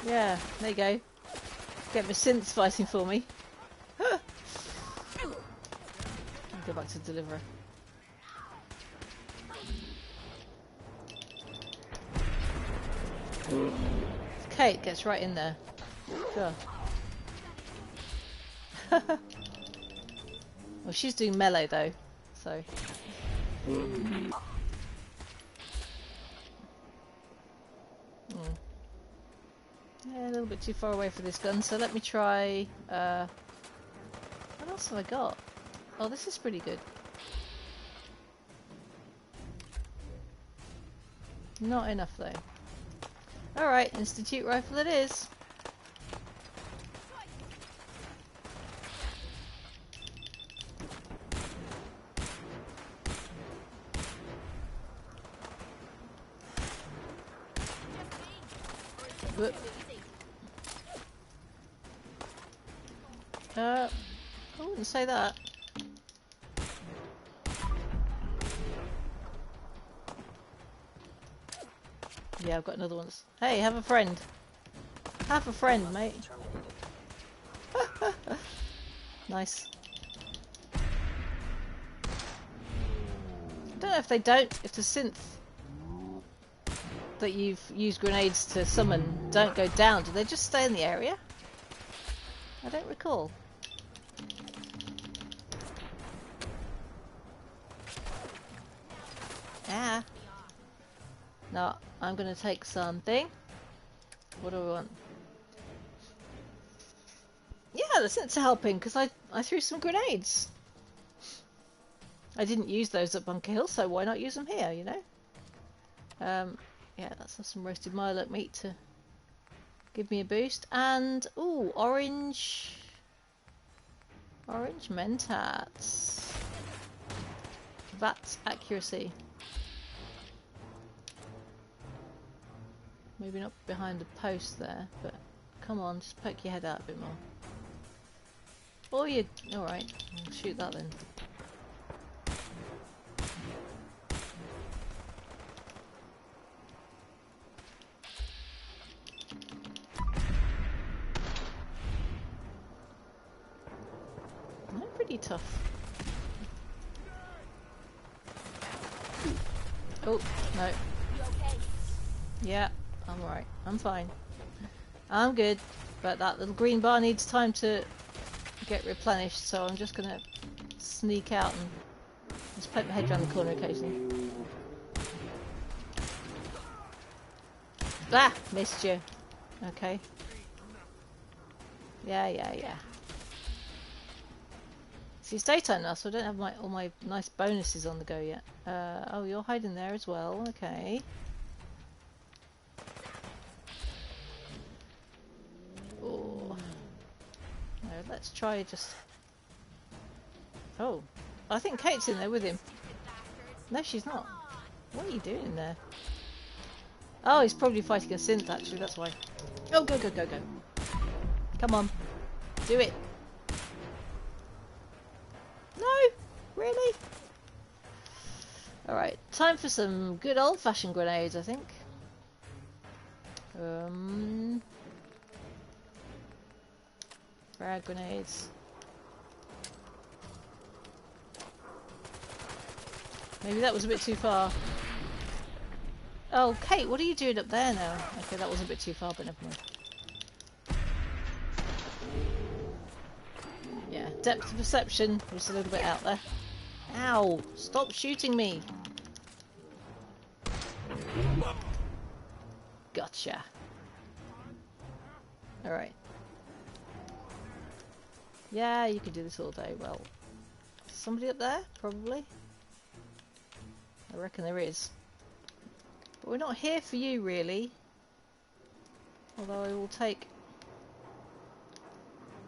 A: Yeah, there you go. Get my synths fighting for me. I'll go back to deliverer. Kate gets right in there. Sure. Well, she's doing melee though, so. Yeah, a little bit too far away for this gun, so let me try... what else have I got? Oh, this is pretty good. Not enough though. Alright, Institute rifle it is. Whoop. I wouldn't say that. Yeah, I've got another one. Hey, have a friend. Have a friend, mate. Nice. I don't know if they don't, if the synth that you've used grenades to summon don't go down, do they just stay in the area? I don't recall. Ah. No, I'm going to take something. What do I want? Yeah, the synths are helping because I threw some grenades. I didn't use those at Bunker Hill, so why not use them here, you know? Yeah, let's have some roasted Mirelurk meat to give me a boost. And, ooh, orange mentats. That's accuracy. Maybe not behind the post there, but come on, just poke your head out a bit more. Oh, you... Alright, shoot that then. They're pretty tough. Oh, no. Yeah, I'm alright. I'm fine. I'm good. But that little green bar needs time to get replenished, so I'm just gonna sneak out and just poke my head around the corner occasionally. Ah! Missed you. Okay. Yeah. See, it's daytime now, so I don't have all my nice bonuses on the go yet. Oh, you're hiding there as well. Okay. Oh. No, let's try just... Oh. I think Kate's in there with him. No, she's not. What are you doing in there? Oh, he's probably fighting a synth, actually, that's why. Oh, go. Come on. Do it. No? Really? Alright, time for some good old-fashioned grenades, I think. Frag grenades. Maybe that was a bit too far. Oh, Kate, what are you doing up there now? Okay, that was a bit too far, but never mind. Yeah, depth of perception was a little bit out there. Ow! Stop shooting me! Gotcha. Alright. Yeah, you could do this all day. Well, somebody up there? Probably. I reckon there is. But we're not here for you, really. Although I will take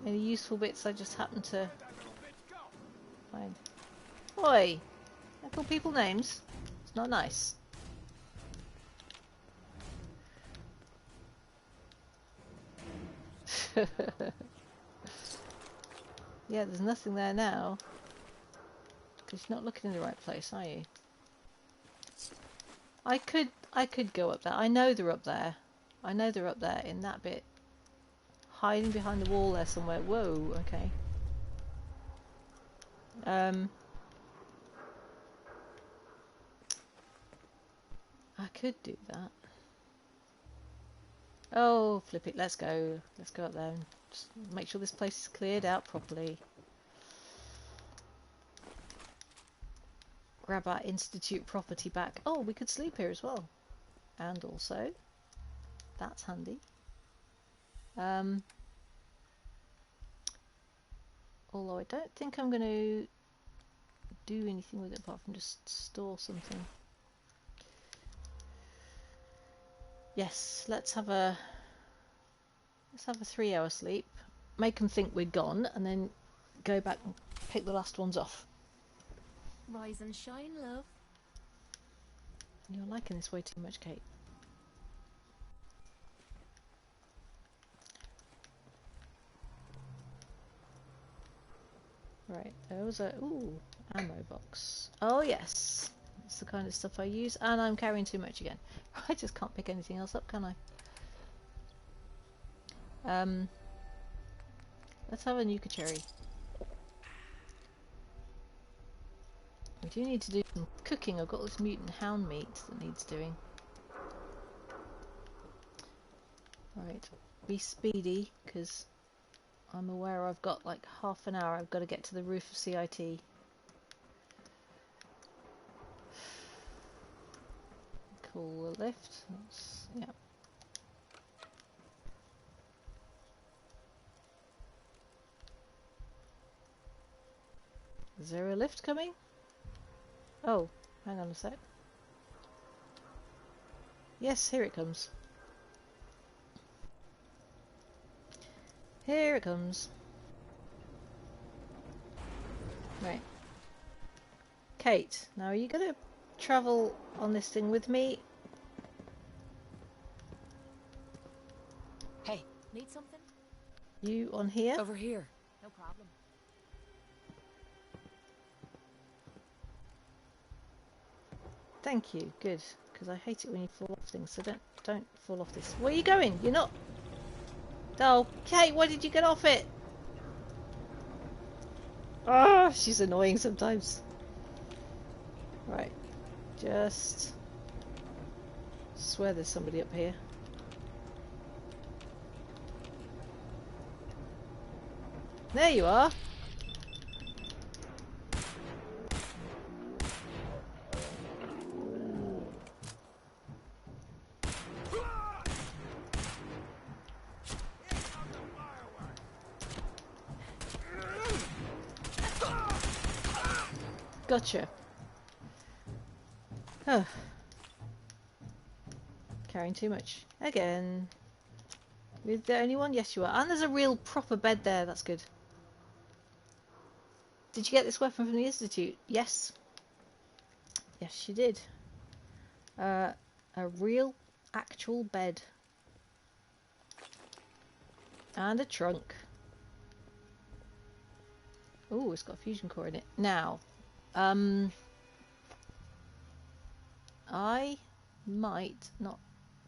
A: any useful bits I just happen to find. Oi! I call people names. It's not nice. Yeah, there's nothing there now. Because you're not looking in the right place, are you? I could go up there. I know they're up there. I know they're up there in that bit. Hiding behind the wall there somewhere. Whoa, okay. I could do that. Oh, flip it. Let's go. Let's go up there and just make sure this place is cleared out properly. Grab our Institute property back. Oh, we could sleep here as well. And also, that's handy. Although I don't think I'm going to do anything with it apart from just store something. Yes, let's have a 3-hour sleep. Make them think we're gone, and then go back and pick the last ones off.
P: Rise and shine, love.
A: You're liking this way too much, Kate. Right, there was a ammo box. Oh yes, that's the kind of stuff I use, and I'm carrying too much again. I just can't pick anything else up, can I? Let's have a nuka cherry. We do need to do some cooking. I've got this mutant hound meat that needs doing. Right, be speedy, because I'm aware I've got like half an hour. I've got to get to the roof of CIT. Call the lift. Yeah. Is there a lift coming? Oh, hang on a sec. Yes, here it comes. Here it comes. Right. Kate, now are you going to travel on this thing with me?
P: Hey, need something?
A: You on here?
R: Over here.
P: No problem.
A: Thank you. Good, because I hate it when you fall off things. So don't fall off this. Where are you going? You're not. Oh, Kate, why did you get off it? Ah, she's annoying sometimes. Right, just swear there's somebody up here. There you are. Gotcha. Oh. Carrying too much. Again. You're the only one? Yes, you are. And there's a real proper bed there. That's good. Did you get this weapon from the Institute? Yes. Yes, she did. A real, actual bed. And a trunk. Oh, it's got a fusion core in it. Now, I might not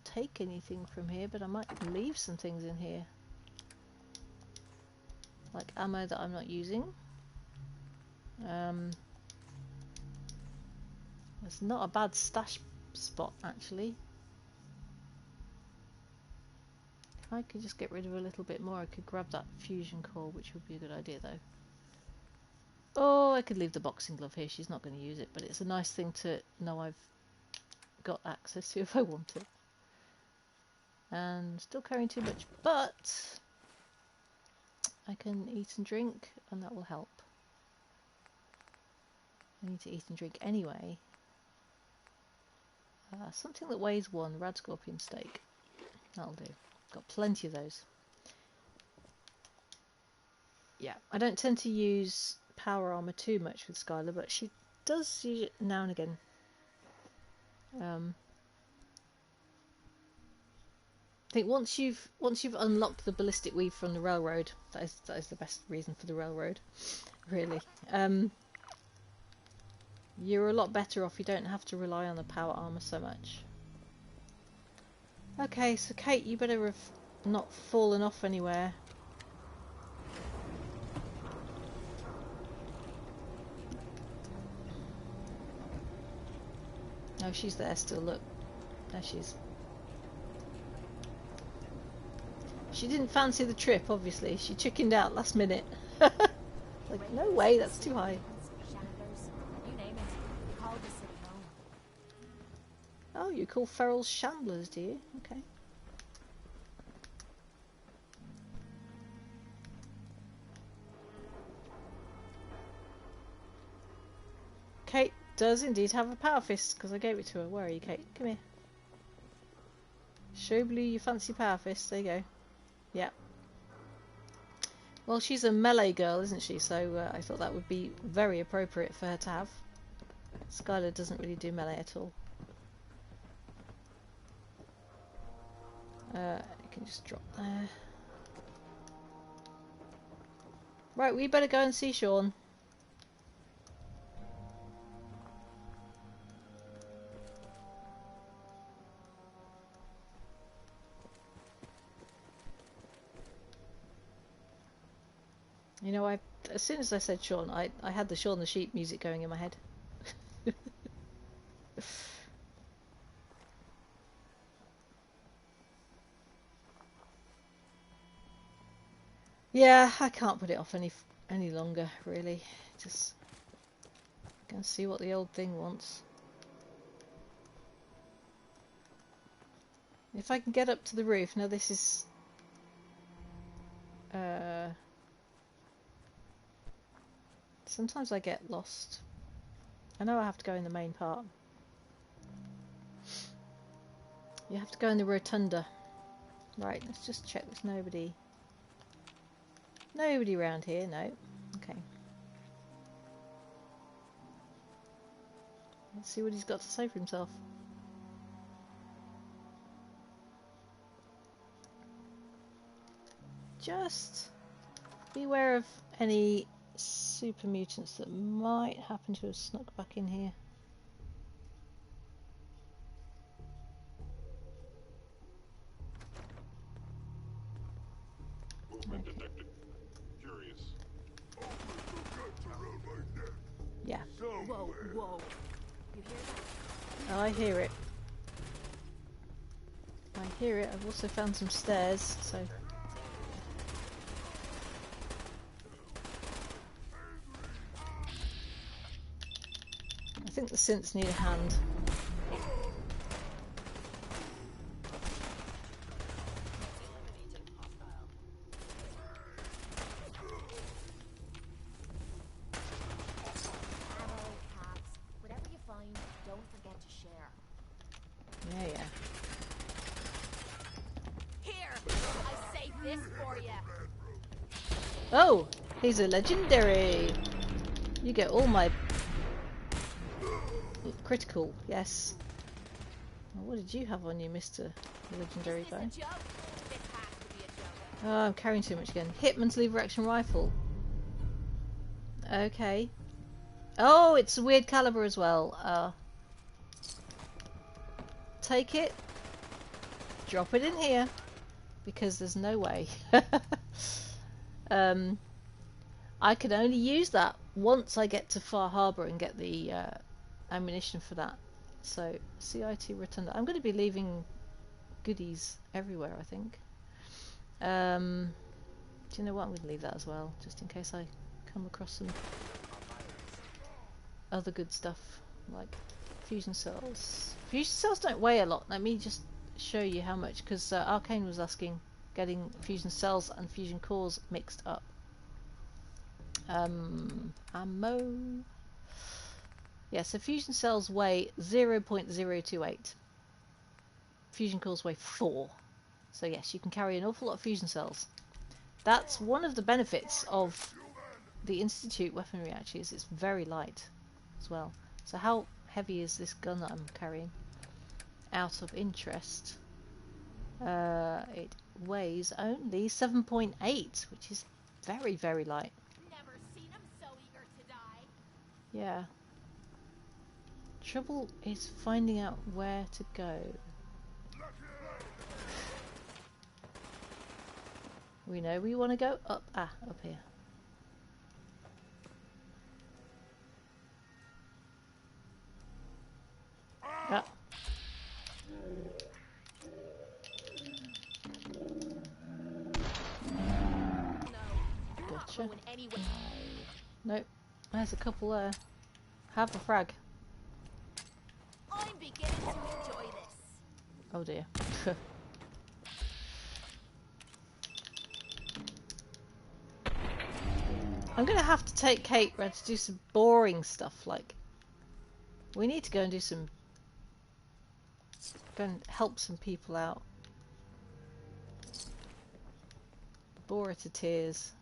A: take anything from here, but I might leave some things in here. Like ammo that I'm not using. It's not a bad stash spot, actually. If I could just get rid of a little bit more, I could grab that fusion core, which would be a good idea, though. Oh, I could leave the boxing glove here. She's not going to use it, but it's a nice thing to know I've got access to if I want to. And still carrying too much, but I can eat and drink, and that will help. I need to eat and drink anyway. Something that weighs 1, rad scorpion steak. That'll do. Got plenty of those. Yeah, I don't tend to use power armor too much with Skyler, but she does use it now and again. I think once you've unlocked the ballistic weave from the railroad, that is the best reason for the railroad, really. You're a lot better off. You don't have to rely on the power armor so much. Okay, so Kate, you better have not fallen off anywhere. No, she's there still, look. There she is. She didn't fancy the trip, obviously. She chickened out last minute. Like, no way, that's too high. Oh, you call ferals shamblers, do you? Okay. Kate does indeed have a power fist, because I gave it to her. Where are you, Kate? Come here. Show Blue you fancy power fist. There you go. Yeah. Well, she's a melee girl, isn't she? So I thought that would be very appropriate for her to have. Skyler doesn't really do melee at all. You can just drop there. Right, we better go and see Sean. You know, as soon as I said Sean, I had the Shaun the Sheep music going in my head. Yeah, I can't put it off any longer, really. Just gonna see what the old thing wants. If I can get up to the roof, now this is sometimes I get lost. I know I have to go in the main part. You have to go in the rotunda. Right, let's just check there's nobody around here. No. Okay. Let's see what he's got to say for himself. Just beware of any super mutants that might happen to have snuck back in here.
S: Movement detected. Curious.
A: Yeah.
P: Whoa, whoa. You hear that?
A: Oh, I hear it. I hear it. I've also found some stairs, so... I think the synths need a hand.
P: Whatever you find, don't forget to share.
A: Yeah, yeah.
P: Here, I saved this for you.
A: Oh, he's a legendary. You get all my critical. Yes. Well, what did you have on you, Mr. Legendary guy? Oh, I'm carrying too much again. Hitman's lever action rifle. Okay. Oh, it's a weird caliber as well. Take it. Drop it in here. Because there's no way. I can only use that once I get to Far Harbour and get the ammunition for that. So, CIT Rotunda. I'm going to be leaving goodies everywhere, I think. Do you know what? I'm going to leave that as well, just in case I come across some other good stuff, like fusion cells. Fusion cells don't weigh a lot. Let me just show you how much, because Arcane was asking, getting fusion cells and fusion cores mixed up. Ammo. Yeah, so fusion cells weigh 0.028. Fusion cores weigh 4. So yes, you can carry an awful lot of fusion cells. That's one of the benefits of the Institute weaponry, actually, is it's very light as well. So how heavy is this gun that I'm carrying? Out of interest. It weighs only 7.8, which is very, very light.
P: Never seen him so eager to die.
A: Yeah. Trouble is finding out where to go. We know we want to go up. Ah, up here. Ah. Gotcha. Nope. There's a couple there. Have a frag.
P: I'm beginning to enjoy this.
A: Oh dear. I'm gonna have to take Kate round to do some boring stuff, like we need to go and do some, go and help some people out. Bore her to tears.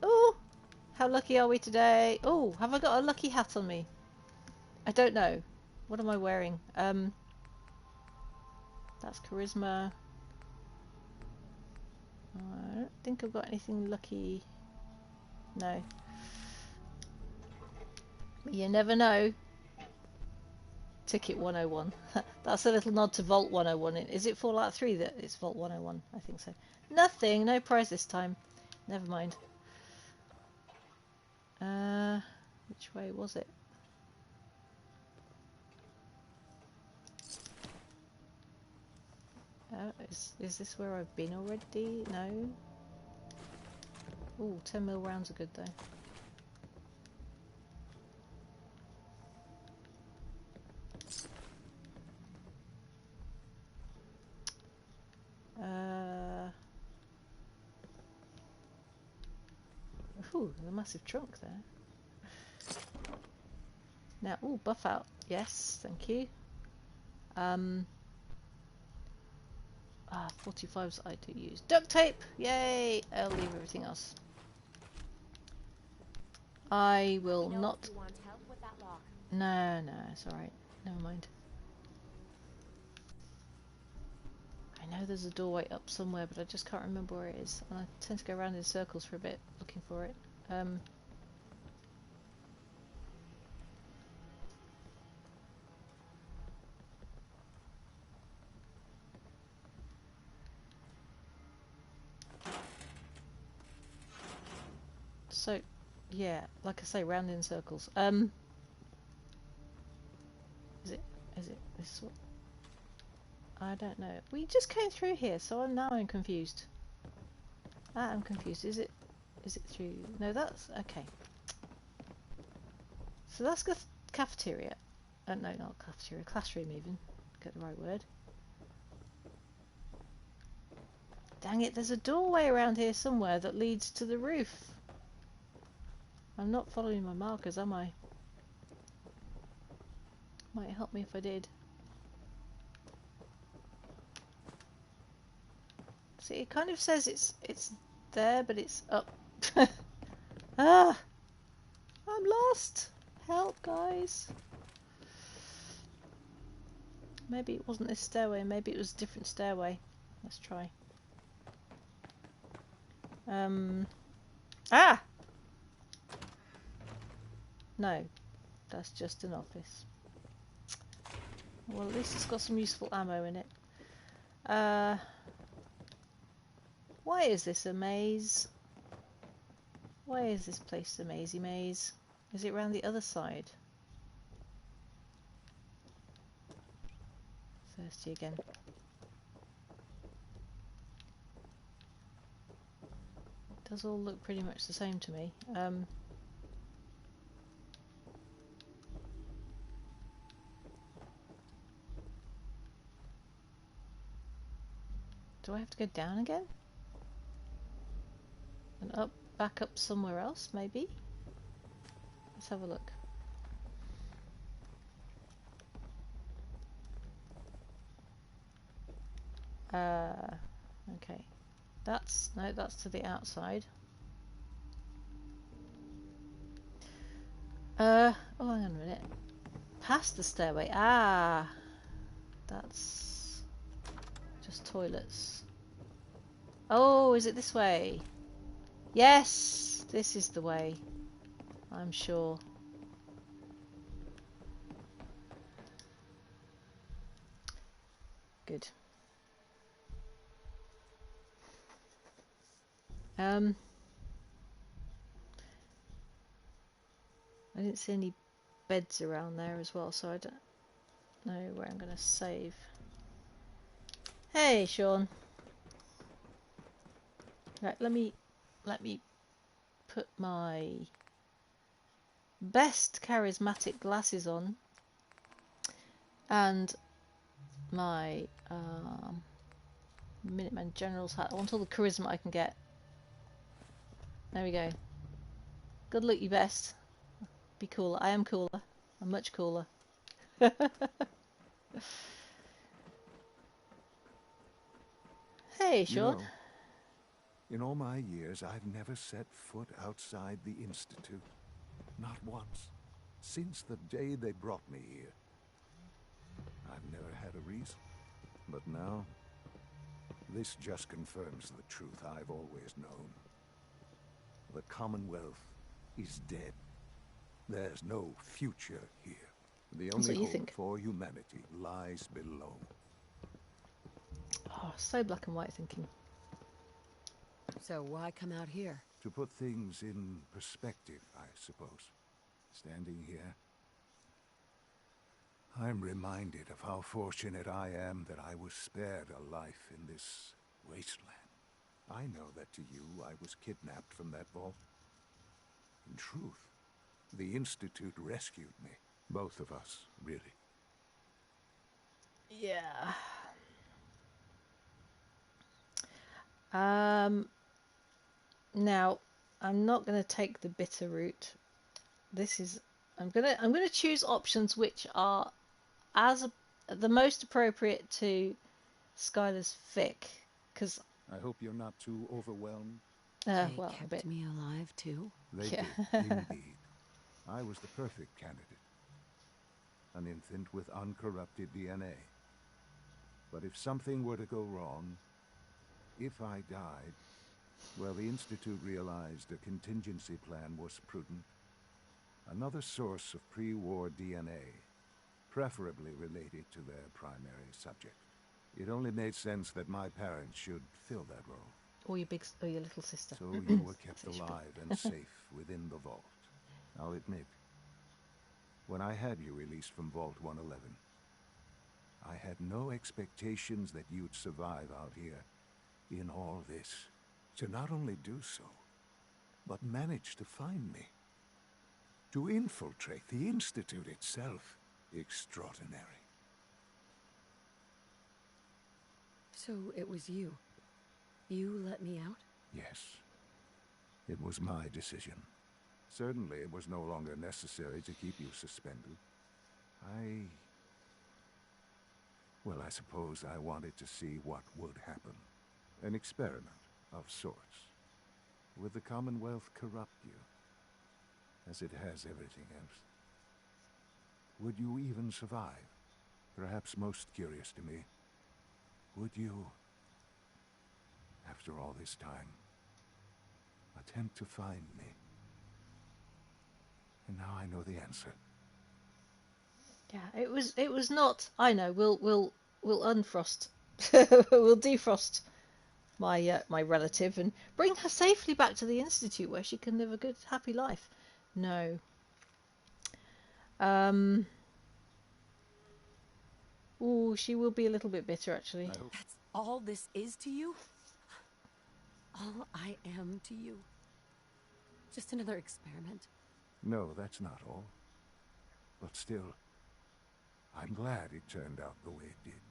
A: Oh, how lucky are we today? Oh, have I got a lucky hat on me? I don't know. What am I wearing? That's charisma. I don't think I've got anything lucky. No. But you never know. Ticket 101. That's a little nod to Vault 101. Is it Fallout 3 that it's Vault 101? I think so. Nothing. No prize this time. Never mind. Which way was it? Is this where I've been already? No. Ooh, 10mm rounds are good though. Ooh, the massive trunk there. Now, ooh, buff out. Yes, thank you. 45s I do use. Duct tape! Yay! I'll leave everything else. I will not.
P: If you want help with that lock.
A: No, it's alright. Never mind. I know there's a doorway up somewhere, but I just can't remember where it is. And I tend to go around in circles for a bit looking for it. So, yeah, like I say, round in circles. Is it this one? I don't know. We just came through here, so I'm confused. I'm confused. Is it through? No, that's okay. So that's the cafeteria. No, not cafeteria. Classroom, even. Get the right word. Dang it! There's a doorway around here somewhere that leads to the roof. I'm not following my markers, am I? Might help me if I did. See, it kind of says it's there, but it's up. Ah! I'm lost! Help, guys! Maybe it wasn't this stairway, maybe it was a different stairway. Let's try. Ah! No, that's just an office. Well, at least it's got some useful ammo in it. Why is this a maze? Why is this place a mazy maze? Is it round the other side? Thirsty again. It does all look pretty much the same to me. Do I have to go down again? And up, back up somewhere else, maybe? Let's have a look. Okay. No, that's to the outside. Oh, hang on a minute. Past the stairway. Ah! That's just toilets. Oh, is it this way? Yes! This is the way. I'm sure. Good. I didn't see any beds around there as well, so I don't know where I'm going to save. Hey, Sean. Right, let me put my best charismatic glasses on and my Minuteman General's hat. I want all the charisma I can get. There we go. Good luck, you best. Be cooler. I am cooler. I'm much cooler. Hey, Sean.
T: You know, in all my years, I've never set foot outside the Institute. Not once. Since the day they brought me here. I've never had a reason. But now, this just confirms the truth I've always known. The Commonwealth is dead. There's no future here. The only hope for humanity lies below.
A: Oh, so black and white thinking.
R: So why come out here?
T: To put things in perspective, I suppose. Standing here, I'm reminded of how fortunate I am that I was spared a life in this wasteland. I know that to you, I was kidnapped from that vault. In truth, the Institute rescued me. Both of us, really.
A: Yeah. Now, I'm not going to take the bitter route. I'm gonna choose options which are the most appropriate to Skyler's fic, because
T: I hope you're not too overwhelmed.
A: Well,
R: kept
A: a bit.
R: me alive too.
T: They
A: Yeah.
T: did, indeed. I was the perfect candidate. An infant with uncorrupted DNA. But if something were to go wrong, if I died, well, the Institute realized a contingency plan was prudent. Another source of pre-war DNA, preferably related to their primary subject. It only made sense that my parents should fill that role.
A: Or your little sister.
T: So you were kept alive and safe within the vault. I'll admit, when I had you released from Vault 111, I had no expectations that you'd survive out here in all this. To not only do so, but manage to find me. To infiltrate the Institute itself. Extraordinary.
R: So it was you. You let me out?
T: Yes. It was my decision. Certainly it was no longer necessary to keep you suspended. Well, I suppose I wanted to see what would happen. An experiment of sorts. Would the Commonwealth corrupt you, as it has everything else? Would you even survive? Perhaps most curious to me, would you, after all this time, attempt to find me? And now I know the answer.
A: Yeah, it was not. I know. We'll unfrost. We'll defrost my my relative and bring her safely back to the Institute where she can live a good, happy life. No. Ooh, she will be a little bit bitter actually.
R: That's all this is to you? All I am to you? Just another experiment?
T: No, that's not all. But still, I'm glad it turned out the way it did.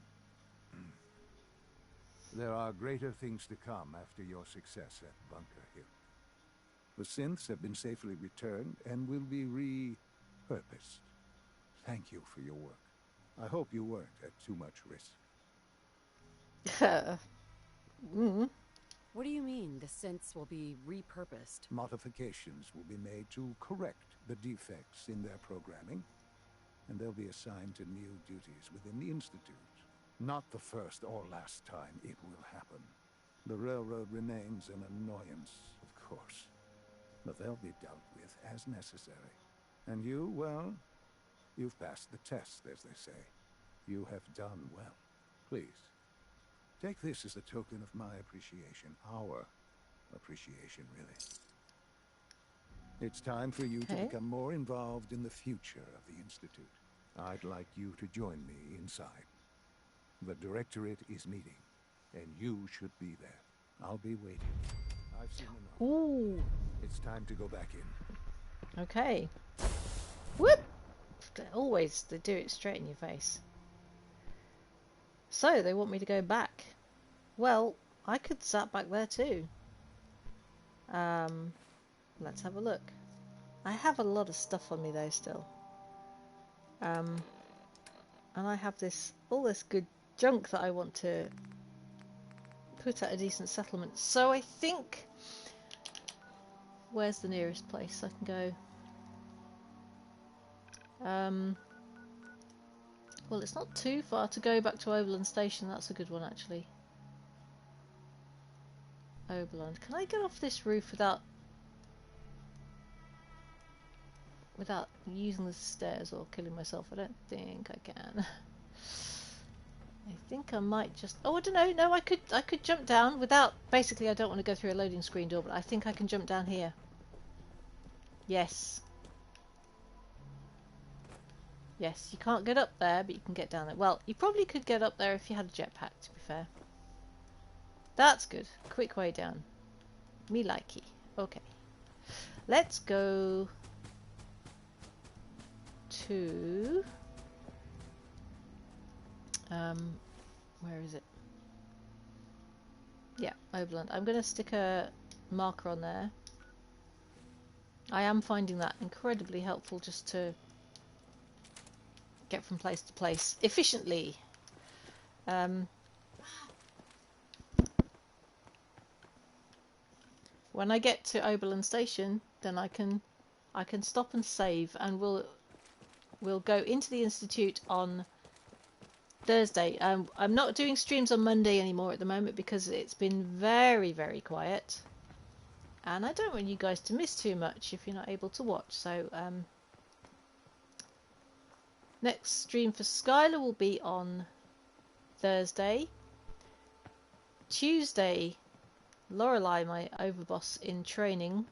T: There are greater things to come after your success at Bunker Hill. The synths have been safely returned and will be repurposed. Thank you for your work. I hope you weren't at too much risk.
R: What do you mean, the synths will be repurposed?
T: Modifications will be made to correct the defects in their programming, and they'll be assigned to new duties within the Institute. Not the first or last time it will happen. The railroad remains an annoyance, of course, but they'll be dealt with as necessary. And you, well, you've passed the test, as they say. You have done well. Please, take this as a token of my appreciation. Our appreciation, really. It's time for you to become more involved in the future of the Institute. I'd like you to join me inside. The Directorate is meeting, and you should be there. I'll be waiting. I've seen enough.
A: Ooh.
T: It's time to go back in.
A: Okay. Whoop! Always, they do it straight in your face. So, they want me to go back. Well, I could sat back there too. Let's have a look. I have a lot of stuff on me though still. And I have all this good junk that I want to put at a decent settlement. So I think... Where's the nearest place I can go? Well, it's not too far to go back to Oberlin Station. That's a good one, actually. Oberlin. Can I get off this roof without using the stairs or killing myself? I don't think I can. I think I might just... Oh, I don't know. No, I could jump down without... Basically, I don't want to go through a loading screen door, but I think I can jump down here. Yes. Yes, you can't get up there, but you can get down there. Well, you probably could get up there if you had a jetpack, to be fair. That's good. Quick way down. Me likey. Okay. Let's go to... where is it? Yeah, Oberlin. I'm going to stick a marker on there. I am finding that incredibly helpful just to get from place to place efficiently. when I get to Oberlin Station, then I can stop and save, and we'll go into the Institute on Thursday. I'm not doing streams on Monday anymore at the moment because it's been very, very quiet, and I don't want you guys to miss too much if you're not able to watch. So next stream for Skyler will be on Thursday. Tuesday, Lorelei, my overboss in training,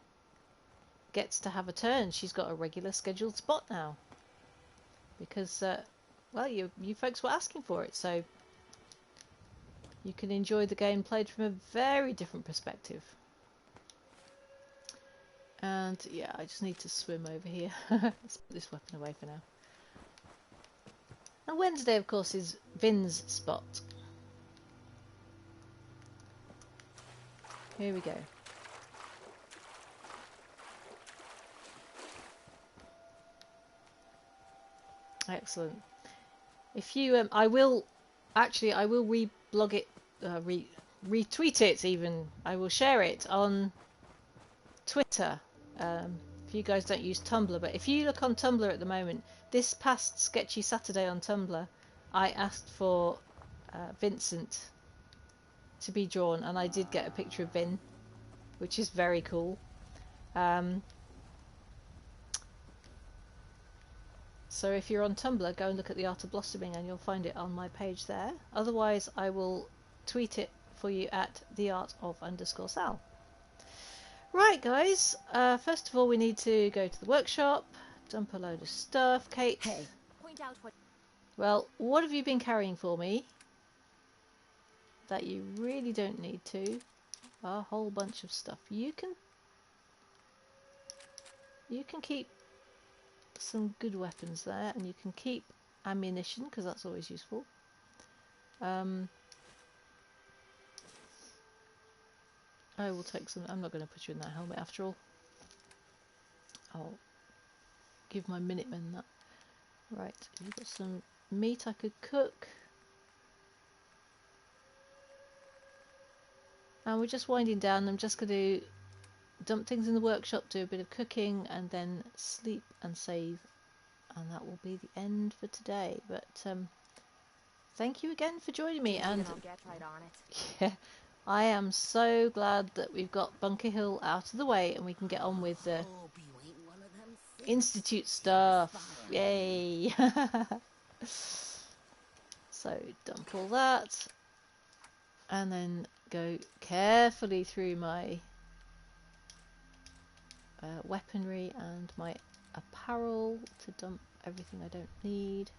A: gets to have a turn. She's got a regular scheduled spot now because well, you folks were asking for it, so you can enjoy the game played from a very different perspective. And yeah, I just need to swim over here. Let's put this weapon away for now. And Wednesday, of course, is Vin's spot. Here we go. Excellent. If you, I will reblog it, retweet it even. I will share it on Twitter. If you guys don't use Tumblr, but if you look on Tumblr at the moment, this past Sketchy Saturday on Tumblr, I asked for Vincent to be drawn, and I did get a picture of Vin, which is very cool. So if you're on Tumblr, go and look at the Art of Blossoming and you'll find it on my page there. Otherwise, I will tweet it for you at theart_of_Sal. Right, guys. First of all, we need to go to the workshop, dump a load of stuff. Kate.
P: Hey. Point out what.
A: Well, what have you been carrying for me that you really don't need to? A whole bunch of stuff. You can keep some good weapons there, and you can keep ammunition because that's always useful. I will take some. I'm not going to put you in that helmet after all. I'll give my Minutemen that. Right, you've got some meat I could cook. And we're just winding down. I'm just going to dump things in the workshop, do a bit of cooking, and then sleep and save. And that will be the end for today. But thank you again for joining me. And
P: I'll get right on it.
A: yeah, I am so glad that we've got Bunker Hill out of the way and we can get on with the Institute stuff. Yay! So dump all that and then go carefully through my weaponry and my apparel to dump everything I don't need.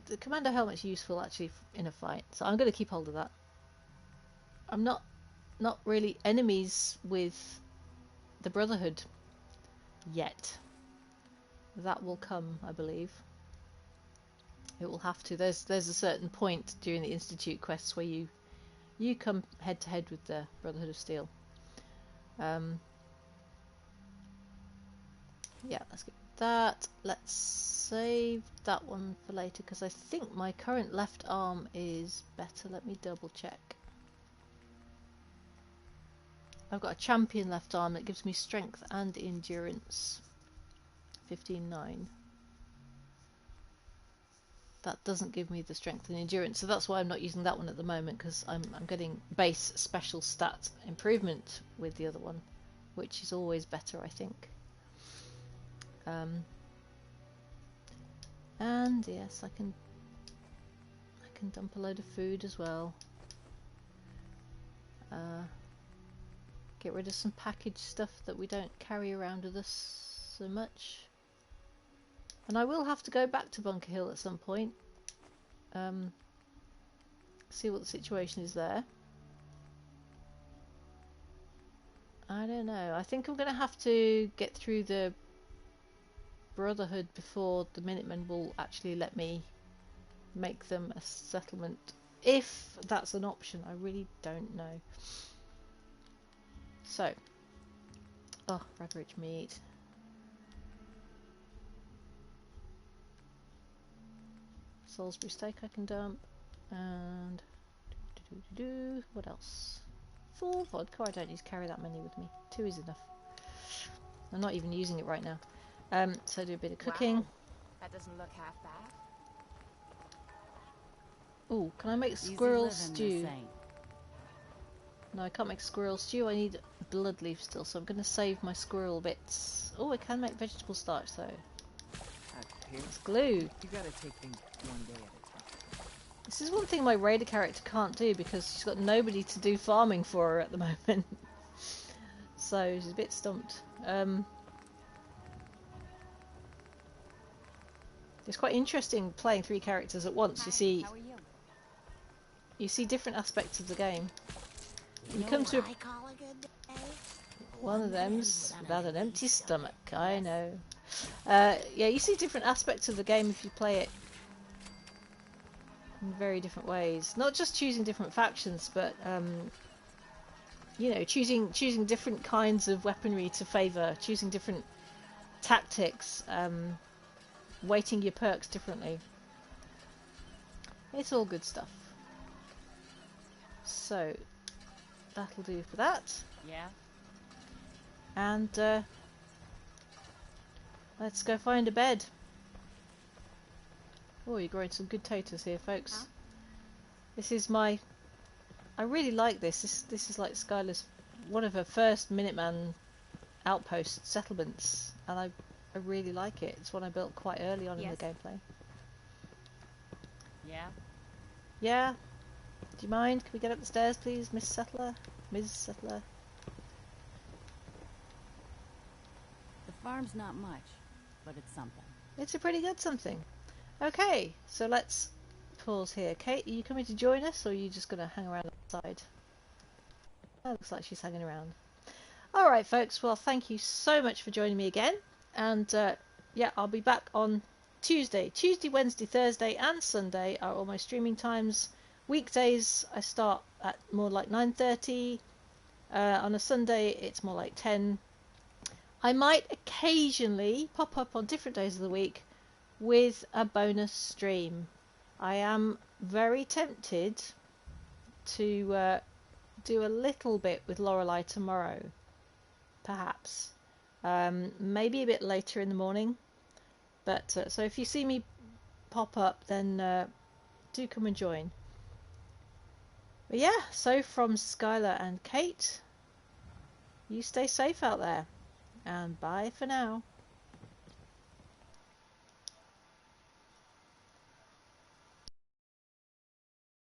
A: The commando helmet's useful actually in a fight, so I'm going to keep hold of that. I'm not really enemies with the Brotherhood yet. That will come, I believe. It will have to. There's a certain point during the Institute quests where you come head to head with the Brotherhood of Steel. Yeah, let's get that. Let's save that one for later because I think my current left arm is better. Let me double check. I've got a champion left arm that gives me strength and endurance. 15.9. That doesn't give me the strength and endurance, so that's why I'm not using that one at the moment, because I'm getting base special stat improvement with the other one, which is always better, I think. And yes, I can dump a load of food as well. Get rid of some packaged stuff that we don't carry around with us so much. And I will have to go back to Bunker Hill at some point. See what the situation is there. I don't know. I think I'm going to have to get through the Brotherhood before the Minutemen will actually let me make them a settlement. If that's an option, I really don't know. So, oh, red rich meat. Salisbury steak I can dump. And what else? 4 vodka. I don't need to carry that many with me. 2 is enough. I'm not even using it right now. So I do a bit of cooking.
P: Wow. That doesn't look half bad.
A: Oh, can I make squirrel stew? No, I can't make squirrel stew. I need blood leaf still, so I'm going to save my squirrel bits. Oh, I can make vegetable starch though. It's glue.
E: You gotta take things one day at a time.
A: This is one thing my raider character can't do because she's got nobody to do farming for her at the moment. So she's a bit stumped. It's quite interesting playing 3 characters at once.
P: Hi,
A: You see different aspects of the game. You come to one of them's without an empty stomach. I know. Yeah, you see different aspects of the game if you play it in very different ways. Not just choosing different factions, but you know, choosing different kinds of weaponry to favour, choosing different tactics, weighting your perks differently. It's all good stuff. So that'll do for that.
E: Yeah.
A: And let's go find a bed. Oh, you're growing some good taters here, folks. Huh? This is my... I really like this. This is like Skyler's... one of her first Minuteman outpost settlements. And I really like it. It's one I built quite early on in the gameplay.
E: Yeah?
A: Yeah? Do you mind? Can we get up the stairs, please, Miss Settler? Ms. Settler?
R: The farm's not much, but it's something.
A: It's a pretty good something. Okay, so let's pause here. Kate, are you coming to join us, or are you just going to hang around outside? That looks like she's hanging around. Alright, folks, well, thank you so much for joining me again. And, yeah, I'll be back on Tuesday. Tuesday, Wednesday, Thursday, and Sunday are all my streaming times. Weekdays, I start at more like 9:30. On a Sunday, it's more like 10. I might occasionally pop up on different days of the week with a bonus stream. I am very tempted to do a little bit with Lorelei tomorrow, perhaps. Maybe a bit later in the morning. But so if you see me pop up, then do come and join. But yeah, so from Skyler and Kate, you stay safe out there. And bye for now.